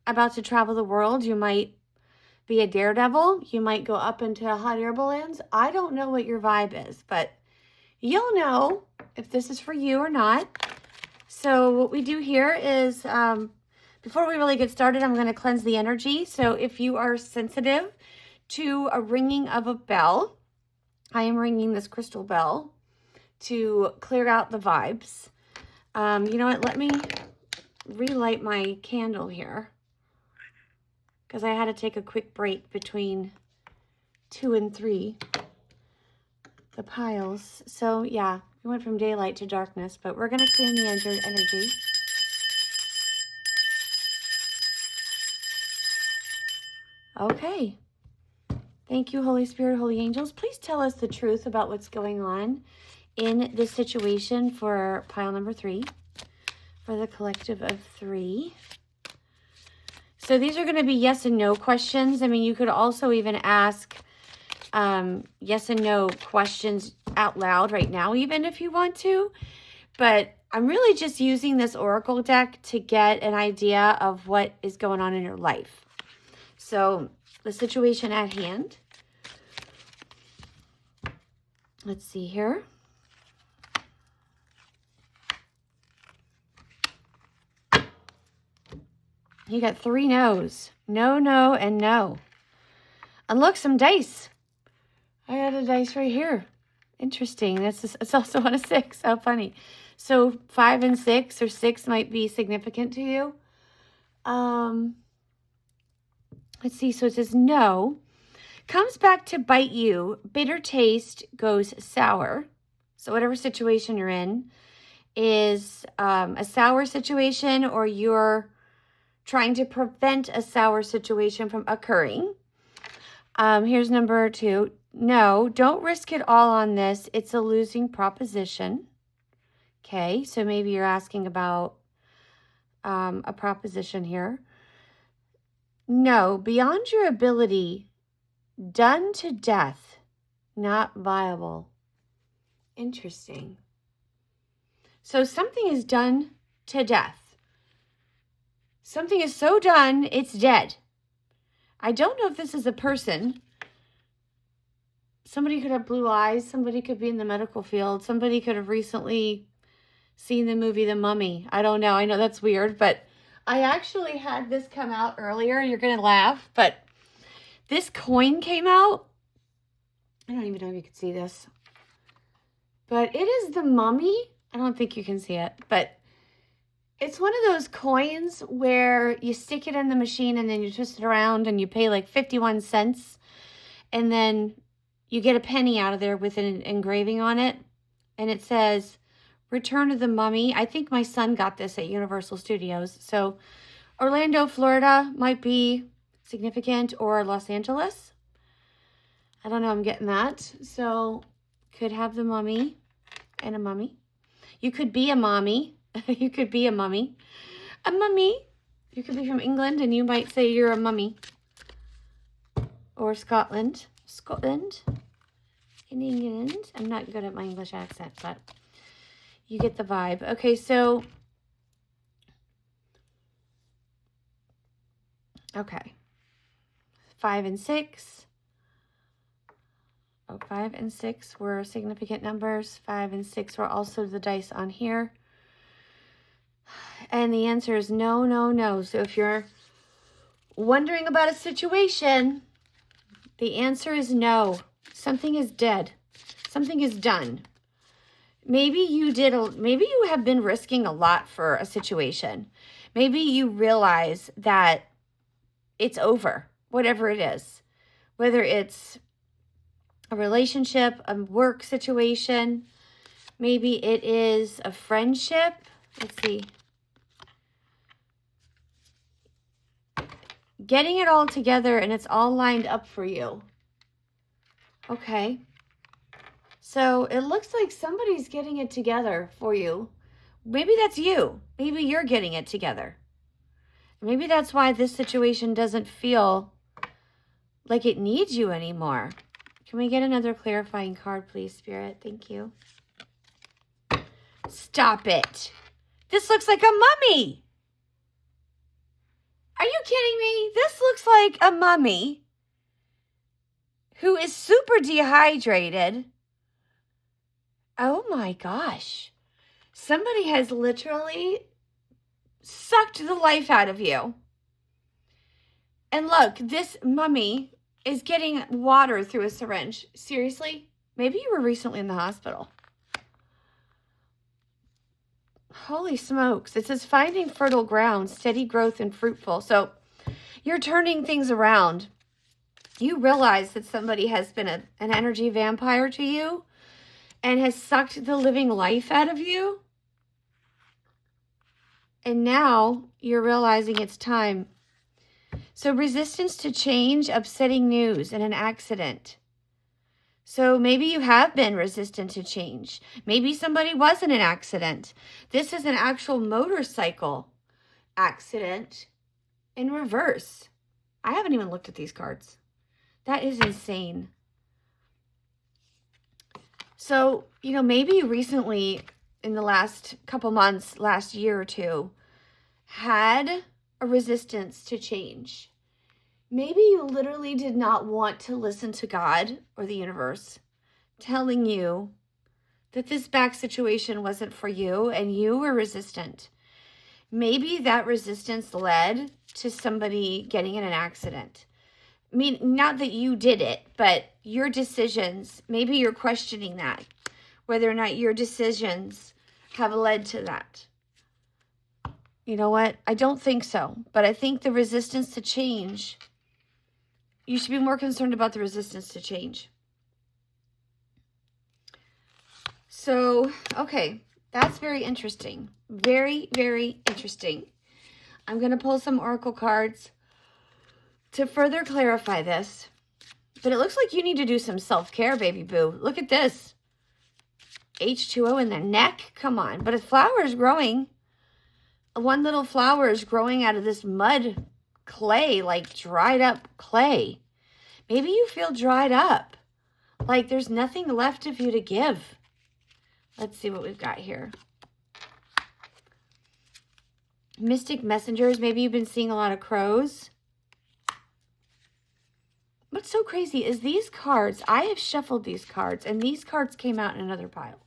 about to travel the world. You might be a daredevil. You might go up into hot air balloons. I don't know what your vibe is, but you'll know if this is for you or not. So what we do here is, before we really get started, I'm going to cleanse the energy. So if you are sensitive to a ringing of a bell, I am ringing this crystal bell to clear out the vibes. You know what? Let me relight my candle here, because I had to take a quick break between 2 and 3, the piles. So yeah, we went from daylight to darkness, but we're going to clean the energy. Okay. Thank you, Holy Spirit, Holy Angels. Please tell us the truth about what's going on in this situation for pile number 3, for the collective of 3. So these are going to be yes and no questions. I mean, you could also even ask yes and no questions out loud right now, even if you want to. But I'm really just using this oracle deck to get an idea of what is going on in your life. So the situation at hand. Let's see here. You got 3 no's. No, no, and no. And look, some dice. I had a dice right here. Interesting. It's also on a 6. How funny. So 5 and 6, or 6 might be significant to you. Let's see. So it says no. Comes back to bite you. Bitter taste goes sour. So whatever situation you're in is a sour situation, or you're trying to prevent a sour situation from occurring. Here's number 2. no, don't risk it all on this. It's a losing proposition. Okay, so maybe you're asking about a proposition here. No, beyond your ability, done to death, not viable. Interesting. So something is done to death. Something is so done, it's dead. I don't know if this is a person. Somebody could have blue eyes. Somebody could be in the medical field. Somebody could have recently seen the movie The Mummy. I don't know. I know that's weird, but I actually had this come out earlier. You're going to laugh, but this coin came out. I don't even know if you can see this, but it is The Mummy. I don't think you can see it, but it's one of those coins where you stick it in the machine and then you twist it around and you pay like 51 cents. And then you get a penny out of there with an engraving on it. And it says, Return of the Mummy. I think my son got this at Universal Studios. So Orlando, Florida might be significant, or Los Angeles. I don't know. I'm getting that. So could have the mummy and a mummy. You could be a mommy. You could be a mummy. A mummy. You could be from England and you might say you're a mummy. Or Scotland. Scotland. In England. I'm not good at my English accent, but you get the vibe. Okay, so. Okay. 5 and 6. Oh, 5 and 6 were significant numbers. 5 and 6 were also the dice on here. And the answer is no, no, no. So if you're wondering about a situation, the answer is no. Something is dead. Something is done. Maybe you have been risking a lot for a situation. Maybe you realize that it's over, whatever it is. Whether it's a relationship, a work situation, maybe it is a friendship. Let's see. Getting it all together and it's all lined up for you. Okay. So it looks like somebody's getting it together for you. Maybe that's you. Maybe you're getting it together. Maybe that's why this situation doesn't feel like it needs you anymore. Can we get another clarifying card, please, Spirit? Thank you. Stop it. This looks like a mummy. Are you kidding me? This looks like a mummy who is super dehydrated. Oh my gosh. Somebody has literally sucked the life out of you. And look, this mummy is getting water through a syringe. Seriously? Maybe you were recently in the hospital. Holy smokes. It says finding fertile ground, steady growth and fruitful. So you're turning things around. You realize that somebody has been an energy vampire to you and has sucked the living life out of you. And now you're realizing it's time. So resistance to change, upsetting news, and an accident. So maybe you have been resistant to change. Maybe somebody was in an accident. This is an actual motorcycle accident in reverse. I haven't even looked at these cards. That is insane. So, maybe you recently, in the last couple months, last year or two, had a resistance to change. Maybe you literally did not want to listen to God or the universe telling you that this back situation wasn't for you and you were resistant. Maybe that resistance led to somebody getting in an accident. I mean, not that you did it, but your decisions, maybe you're questioning that, whether or not your decisions have led to that. You know what? I don't think so, but I think the resistance to change, you should be more concerned about the resistance to change. So, okay, that's very interesting. Very, very interesting. I'm going to pull some oracle cards to further clarify this. But it looks like you need to do some self-care, baby boo. Look at this. H2O in the neck. Come on. But a flower is growing. One little flower is growing out of this mud clay, like dried up clay. Maybe you feel dried up. Like there's nothing left of you to give. Let's see what we've got here. Mystic messengers. Maybe you've been seeing a lot of crows. What's so crazy is these cards, I have shuffled these cards, and these cards came out in another pile.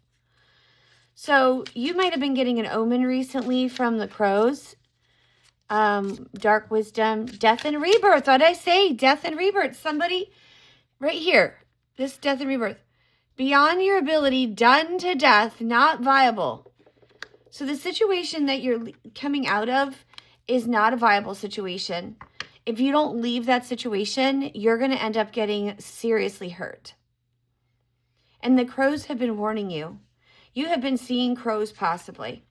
So you might have been getting an omen recently from the crows. Dark wisdom, death and rebirth. What did I say? Death and rebirth. Somebody right here. This death and rebirth. Beyond your ability, done to death, not viable. So the situation that you're coming out of is not a viable situation. If you don't leave that situation, you're going to end up getting seriously hurt. And the crows have been warning you. You have been seeing crows possibly.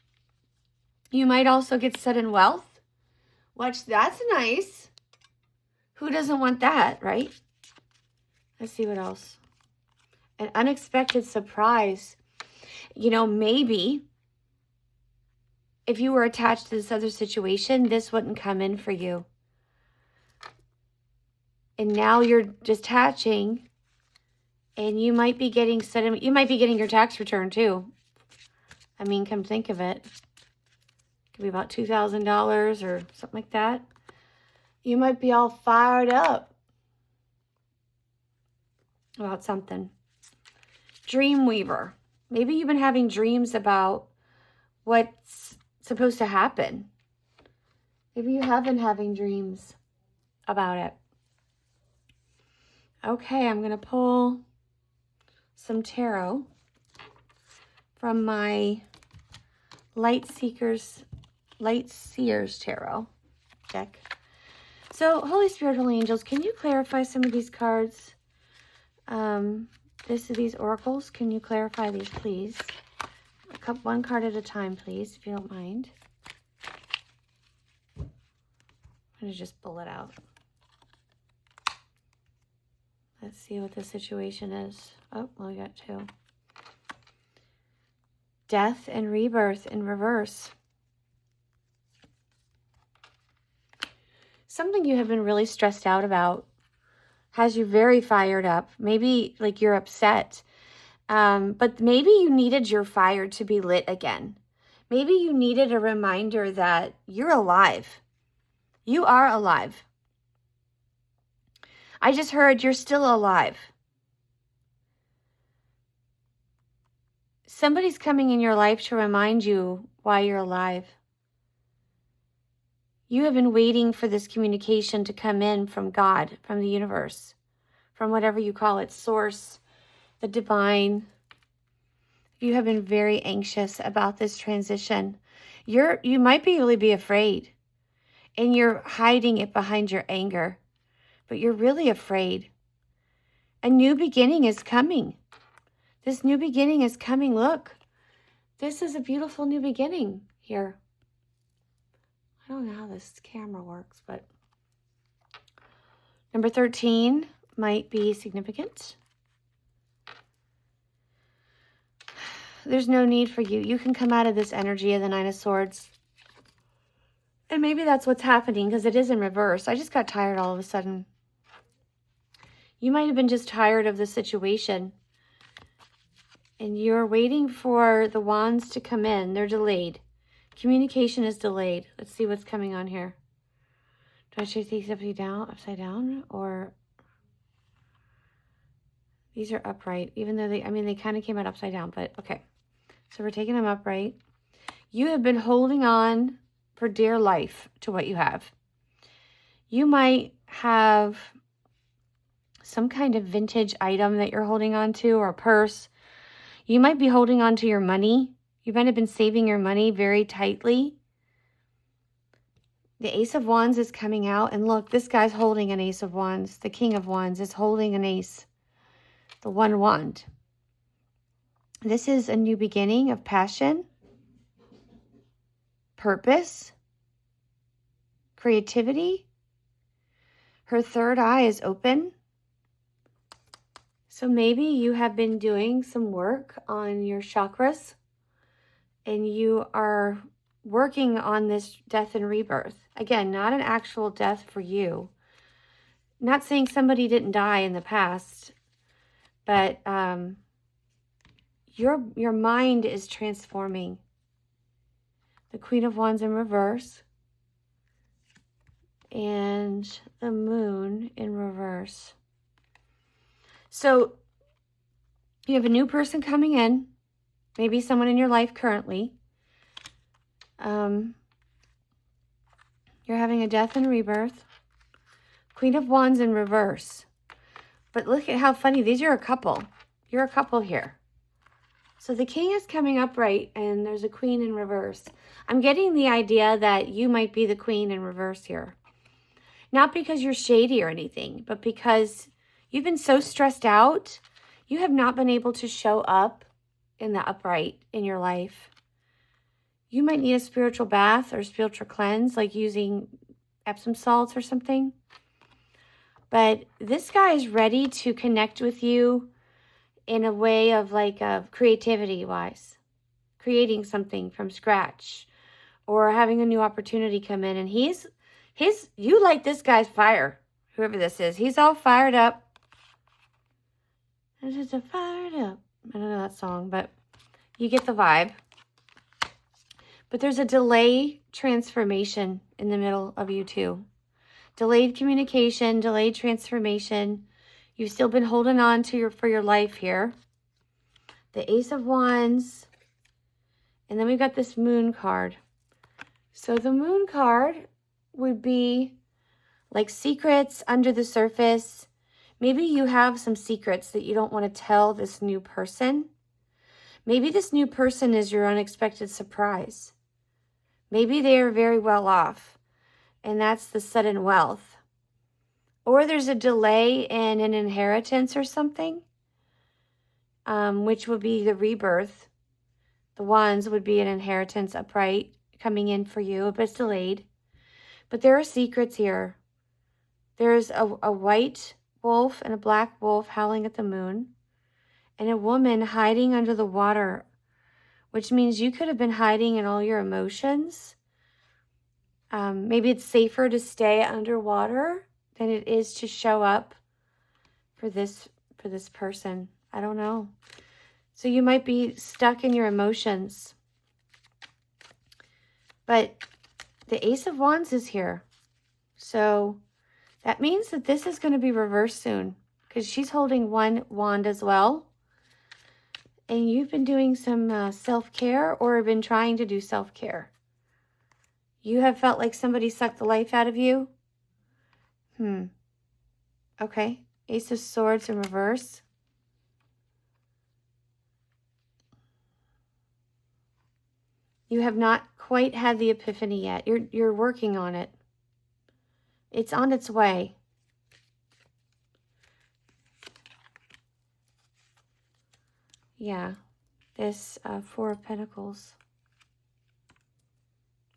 You might also get sudden wealth. Watch, that's nice. Who doesn't want that, right? Let's see what else. An unexpected surprise. You know, maybe if you were attached to this other situation, this wouldn't come in for you. And now you're detaching, and you might be getting you might be getting your tax return too. I mean, come think of it. Could be about $2,000 or something like that. You might be all fired up about something. Dreamweaver. Maybe you've been having dreams about what's supposed to happen. Maybe you have been having dreams about it. Okay, I'm going to pull some tarot from my Light Seers Tarot deck. So, Holy Spirit, Holy Angels, can you clarify some of these cards? These oracles, can you clarify these, please? One card at a time, please, if you don't mind. I'm going to just pull it out. Let's see what the situation is. Oh, well, we got two. Death and rebirth in reverse. Something you have been really stressed out about has you very fired up. Maybe like you're upset. But maybe you needed your fire to be lit again. Maybe you needed a reminder that you're alive. You are alive. I just heard you're still alive. Somebody's coming in your life to remind you why you're alive. You have been waiting for this communication to come in from God, from the universe, from whatever you call it, source, the divine. You have been very anxious about this transition. You might really be afraid, and you're hiding it behind your anger. But you're really afraid. A new beginning is coming. This new beginning is coming. Look, this is a beautiful new beginning here. I don't know how this camera works, but number 13 might be significant. There's no need for you. You can come out of this energy of the Nine of Swords. And maybe that's what's happening because it is in reverse. I just got tired all of a sudden. You might have been just tired of the situation. And you're waiting for the wands to come in. They're delayed. Communication is delayed. Let's see what's coming on here. Do I take these upside down? Or these are upright. Even though they kind of came out upside down. But okay. So we're taking them upright. You have been holding on for dear life to what you have. You might have some kind of vintage item that you're holding on to, or a purse. You might be holding on to your money. You might have been saving your money very tightly. The Ace of Wands is coming out. And look, this guy's holding an Ace of Wands. The King of Wands is holding an ace. The one wand. This is a new beginning of passion, purpose, creativity. Her third eye is open. So maybe you have been doing some work on your chakras and you are working on this death and rebirth. Again, not an actual death for you. Not saying somebody didn't die in the past, but your mind is transforming. The Queen of Wands in reverse and the Moon in reverse. So you have a new person coming in, maybe someone in your life currently. You're having a death and rebirth. Queen of Wands in reverse. But look at how funny. These are a couple. You're a couple here. So the King is coming upright and there's a Queen in reverse. I'm getting the idea that you might be the Queen in reverse here. Not because you're shady or anything, but because you've been so stressed out, you have not been able to show up in the upright in your life. You might need a spiritual bath or spiritual cleanse, like using Epsom salts or something. But this guy is ready to connect with you in a way of like creativity-wise, creating something from scratch or having a new opportunity come in. And you light this guy's fire, whoever this is. He's all fired up. This is a fired up. I don't know that song, but you get the vibe. But there's a delay transformation in the middle of you two. Delayed communication, delayed transformation. You've still been holding on to for your life here. The Ace of Wands. And then we've got this Moon card. So the Moon card would be like secrets under the surface. Maybe you have some secrets that you don't want to tell this new person. Maybe this new person is your unexpected surprise. Maybe they are very well off, and that's the sudden wealth. Or there's a delay in an inheritance or something, which would be the rebirth. The Wands would be an inheritance upright coming in for you, but it's delayed. But there are secrets here. There's a white wolf and a black wolf howling at the moon, and a woman hiding under the water, which means you could have been hiding in all your emotions. Maybe it's safer to stay underwater than it is to show up for this person. I don't know. So you might be stuck in your emotions. But the Ace of Wands is here. So that means that this is going to be reversed soon, because she's holding one wand as well. And you've been doing some self-care or have been trying to do self-care. You have felt like somebody sucked the life out of you. Okay. Ace of Swords in reverse. You have not quite had the epiphany yet. You're working on it. It's on its way. Yeah. This Four of Pentacles.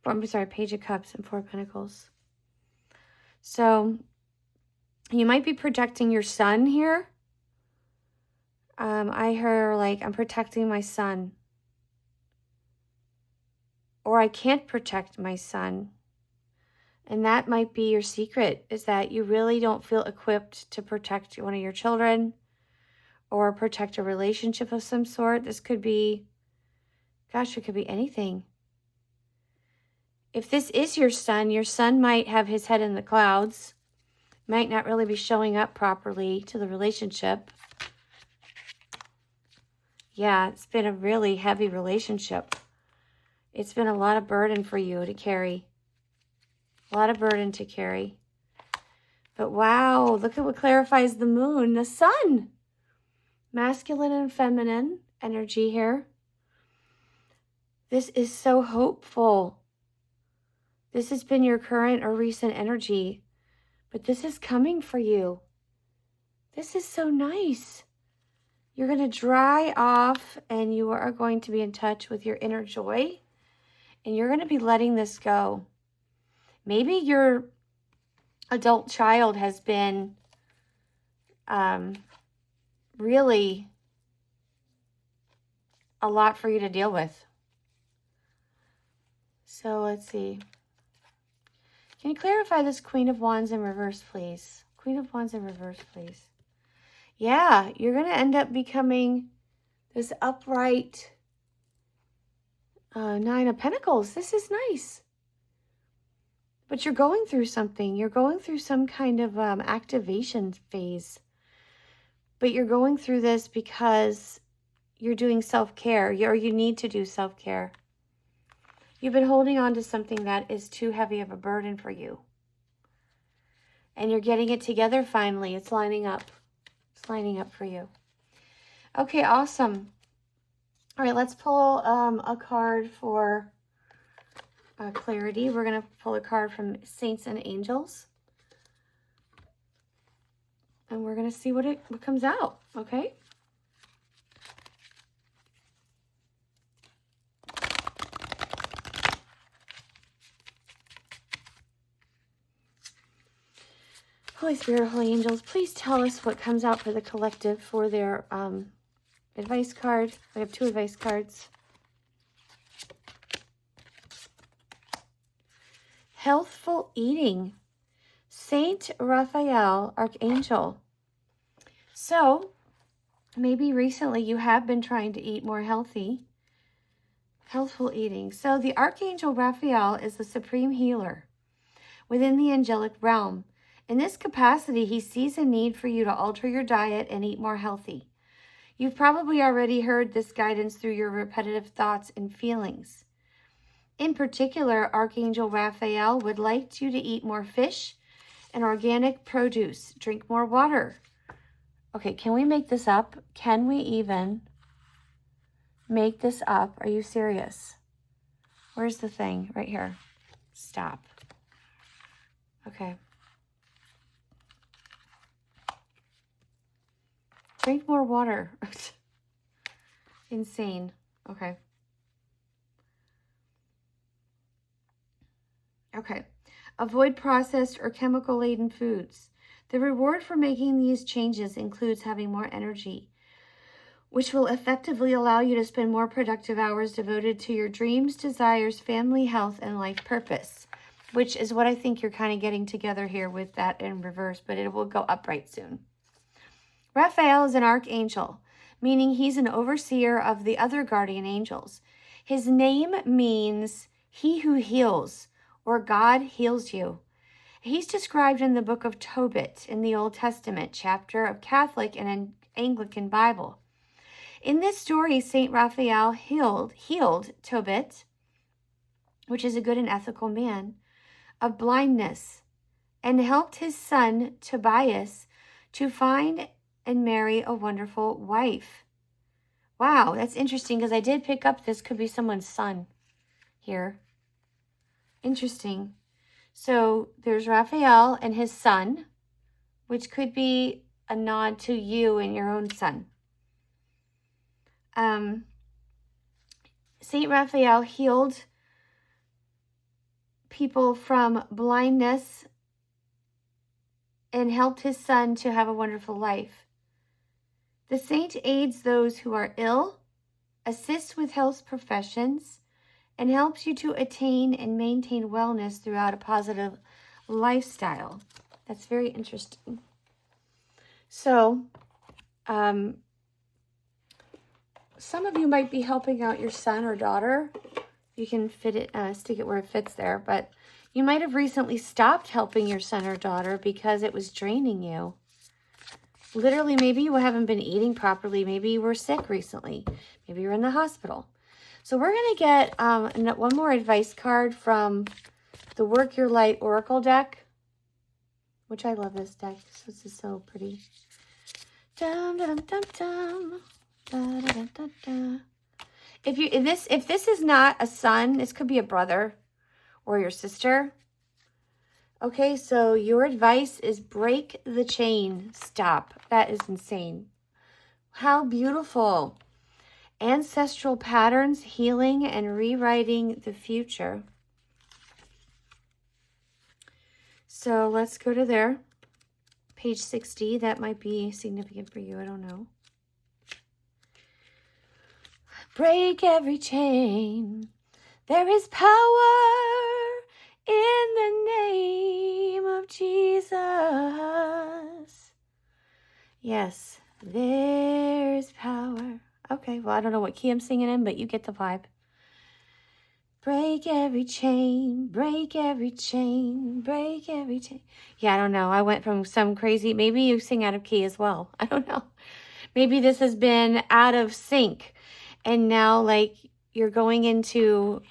I'm sorry, Page of Cups and Four of Pentacles. So you might be protecting your son here. I heard like, I'm protecting my son. Or I can't protect my son. And that might be your secret, is that you really don't feel equipped to protect one of your children or protect a relationship of some sort. This could be, gosh, it could be anything. If this is your son might have his head in the clouds, might not really be showing up properly to the relationship. Yeah, it's been a really heavy relationship. It's been a lot of burden for you to carry. A lot of burden to carry. But wow, look at what clarifies the moon, the sun. Masculine and feminine energy here. This is so hopeful. This has been your current or recent energy, but this is coming for you. This is so nice. You're going to dry off and you are going to be in touch with your inner joy, and you're going to be letting this go. Maybe your adult child has been really a lot for you to deal with. So let's see. Can you clarify this Queen of Wands in reverse, please? Queen of Wands in reverse, please. Yeah, you're going to end up becoming this upright Nine of Pentacles. This is nice. But you're going through something. You're going through some kind of activation phase. But you're going through this because you're doing self-care, or you need to do self-care. You've been holding on to something that is too heavy of a burden for you. And you're getting it together finally. It's lining up. It's lining up for you. Okay, awesome. All right, let's pull a card for clarity. We're going to pull a card from Saints and Angels. And we're going to see what comes out, okay? Holy Spirit, Holy Angels, please tell us what comes out for the collective for their advice card. I have 2 advice cards. Healthful eating. Saint Raphael, Archangel. So, maybe recently you have been trying to eat more healthy. Healthful eating. So, the Archangel Raphael is the supreme healer within the angelic realm. In this capacity, he sees a need for you to alter your diet and eat more healthy. You've probably already heard this guidance through your repetitive thoughts and feelings. In particular, Archangel Raphael would like you to eat more fish and organic produce. Drink more water. Okay, can we make this up? Can we even make this up? Are you serious? Where's the thing? Right here. Stop. Okay. Drink more water. Insane. Okay. Okay. Avoid processed or chemical-laden foods. The reward for making these changes includes having more energy, which will effectively allow you to spend more productive hours devoted to your dreams, desires, family, health, and life purpose, which is what I think you're kind of getting together here with that in reverse, but it will go upright soon. Raphael is an archangel, meaning he's an overseer of the other guardian angels. His name means he who heals, or God heals you. He's described in the book of Tobit in the Old Testament, chapter of Catholic and Anglican Bible. In this story, Saint Raphael healed Tobit, which is a good and ethical man, of blindness, and helped his son Tobias to find and marry a wonderful wife. Wow, that's interesting because I did pick up this could be someone's son here. Interesting. So there's Raphael and his son, which could be a nod to you and your own son. Saint Raphael healed people from blindness and helped his son to have a wonderful life. The saint aids those who are ill, assists with health professions, and helps you to attain and maintain wellness throughout a positive lifestyle. That's very interesting. So, some of you might be helping out your son or daughter. You can fit it, stick it where it fits there, but you might have recently stopped helping your son or daughter because it was draining you. Literally, maybe you haven't been eating properly. Maybe you were sick recently. Maybe you're in the hospital. So we're going to get one more advice card from the Work Your Light Oracle deck, which I love this deck. This is so pretty. Dum, dum, dum, dum. Da, da, da, da, da. If this is not a son, this could be a brother or your sister. Okay, so your advice is break the chain. Stop. That is insane. How beautiful. Ancestral patterns, healing, and rewriting the future. So let's go to there. Page 60. That might be significant for you. I don't know. break every chain. There is power in the name of Jesus. Yes, there's power. Okay, well, I don't know what key I'm singing in, but you get the vibe. Break every chain, break every chain, break every chain. Yeah, I don't know. I went from some crazy, maybe you sing out of key as well. I don't know. Maybe this has been out of sync and now like you're going into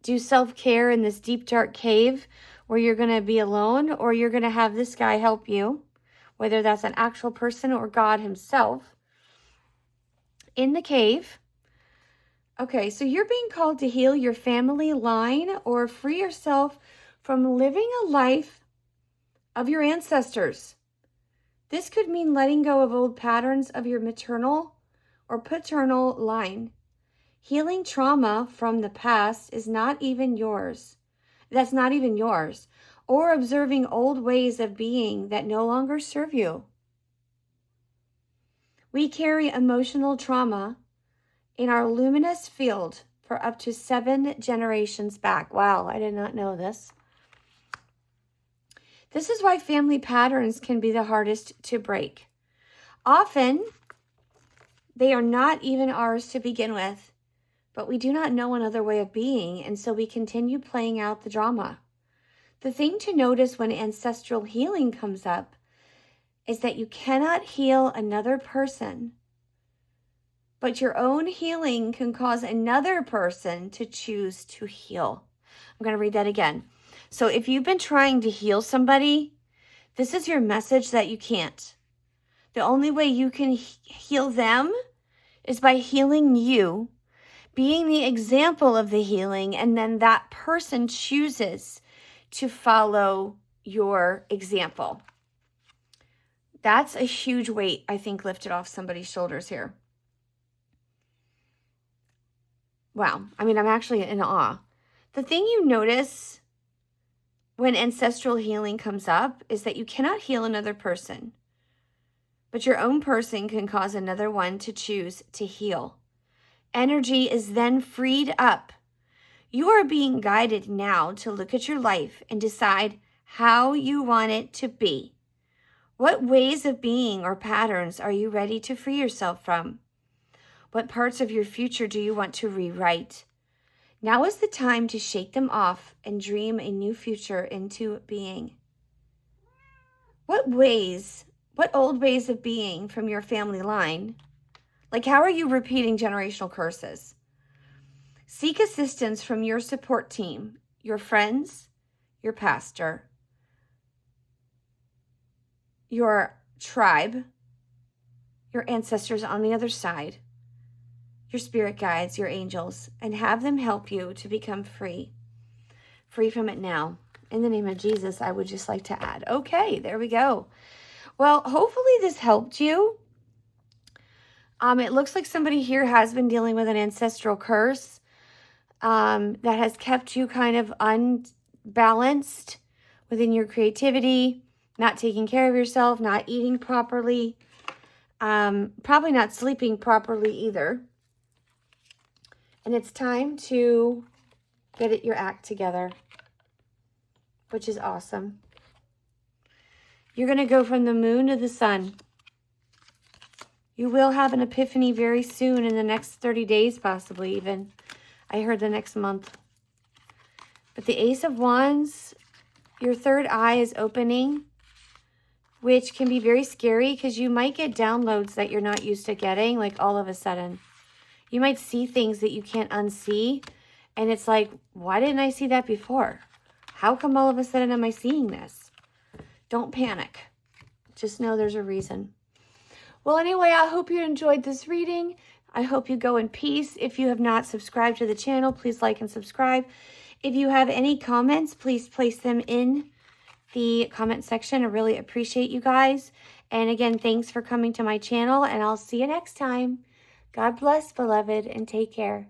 do self-care in this deep, dark cave where you're going to be alone, or you're going to have this guy help you, whether that's an actual person or God himself in the cave. Okay, so you're being called to heal your family line or free yourself from living a life of your ancestors. This could mean letting go of old patterns of your maternal or paternal line. Healing trauma from the past is not even yours. That's not even yours. Or observing old ways of being that no longer serve you. We carry emotional trauma in our luminous field for up to 7 generations back. Wow, I did not know this. This is why family patterns can be the hardest to break. Often, they are not even ours to begin with, but we do not know another way of being, and so we continue playing out the drama. The thing to notice when ancestral healing comes up is that you cannot heal another person, but your own healing can cause another person to choose to heal. I'm going to read that again. So if you've been trying to heal somebody, this is your message that you can't. The only way you can heal them is by healing you, being the example of the healing, and then that person chooses to follow your example. That's a huge weight, I think, lifted off somebody's shoulders here. Wow. I mean, I'm actually in awe. The thing you notice when ancestral healing comes up is that you cannot heal another person, but your own person can cause another one to choose to heal. Energy is then freed up. You are being guided now to look at your life and decide how you want it to be. What ways of being or patterns are you ready to free yourself from? What parts of your future do you want to rewrite? Now is the time to shake them off and dream a new future into being. What old ways of being from your family line? Like, how are you repeating generational curses? Seek assistance from your support team, your friends, your pastor, your tribe, your ancestors on the other side, your spirit guides, your angels, and have them help you to become free from it now. In the name of Jesus, I would just like to add. Okay, there we go. Well, hopefully this helped you. It looks like somebody here has been dealing with an ancestral curse that has kept you kind of unbalanced within your creativity, not taking care of yourself, not eating properly, probably not sleeping properly either. And it's time to get your act together, which is awesome. You're going to go from the moon to the sun. You will have an epiphany very soon, in the next 30 days, possibly even. I heard the next month. But the Ace of Wands, your third eye is opening, which can be very scary because you might get downloads that you're not used to getting, like all of a sudden. You might see things that you can't unsee, and it's like, why didn't I see that before? How come all of a sudden am I seeing this? Don't panic. Just know there's a reason. Well, anyway, I hope you enjoyed this reading. I hope you go in peace. If you have not subscribed to the channel, please like and subscribe. If you have any comments, please place them in the comment section. I really appreciate you guys. And again, thanks for coming to my channel, and I'll see you next time. God bless, beloved, and take care.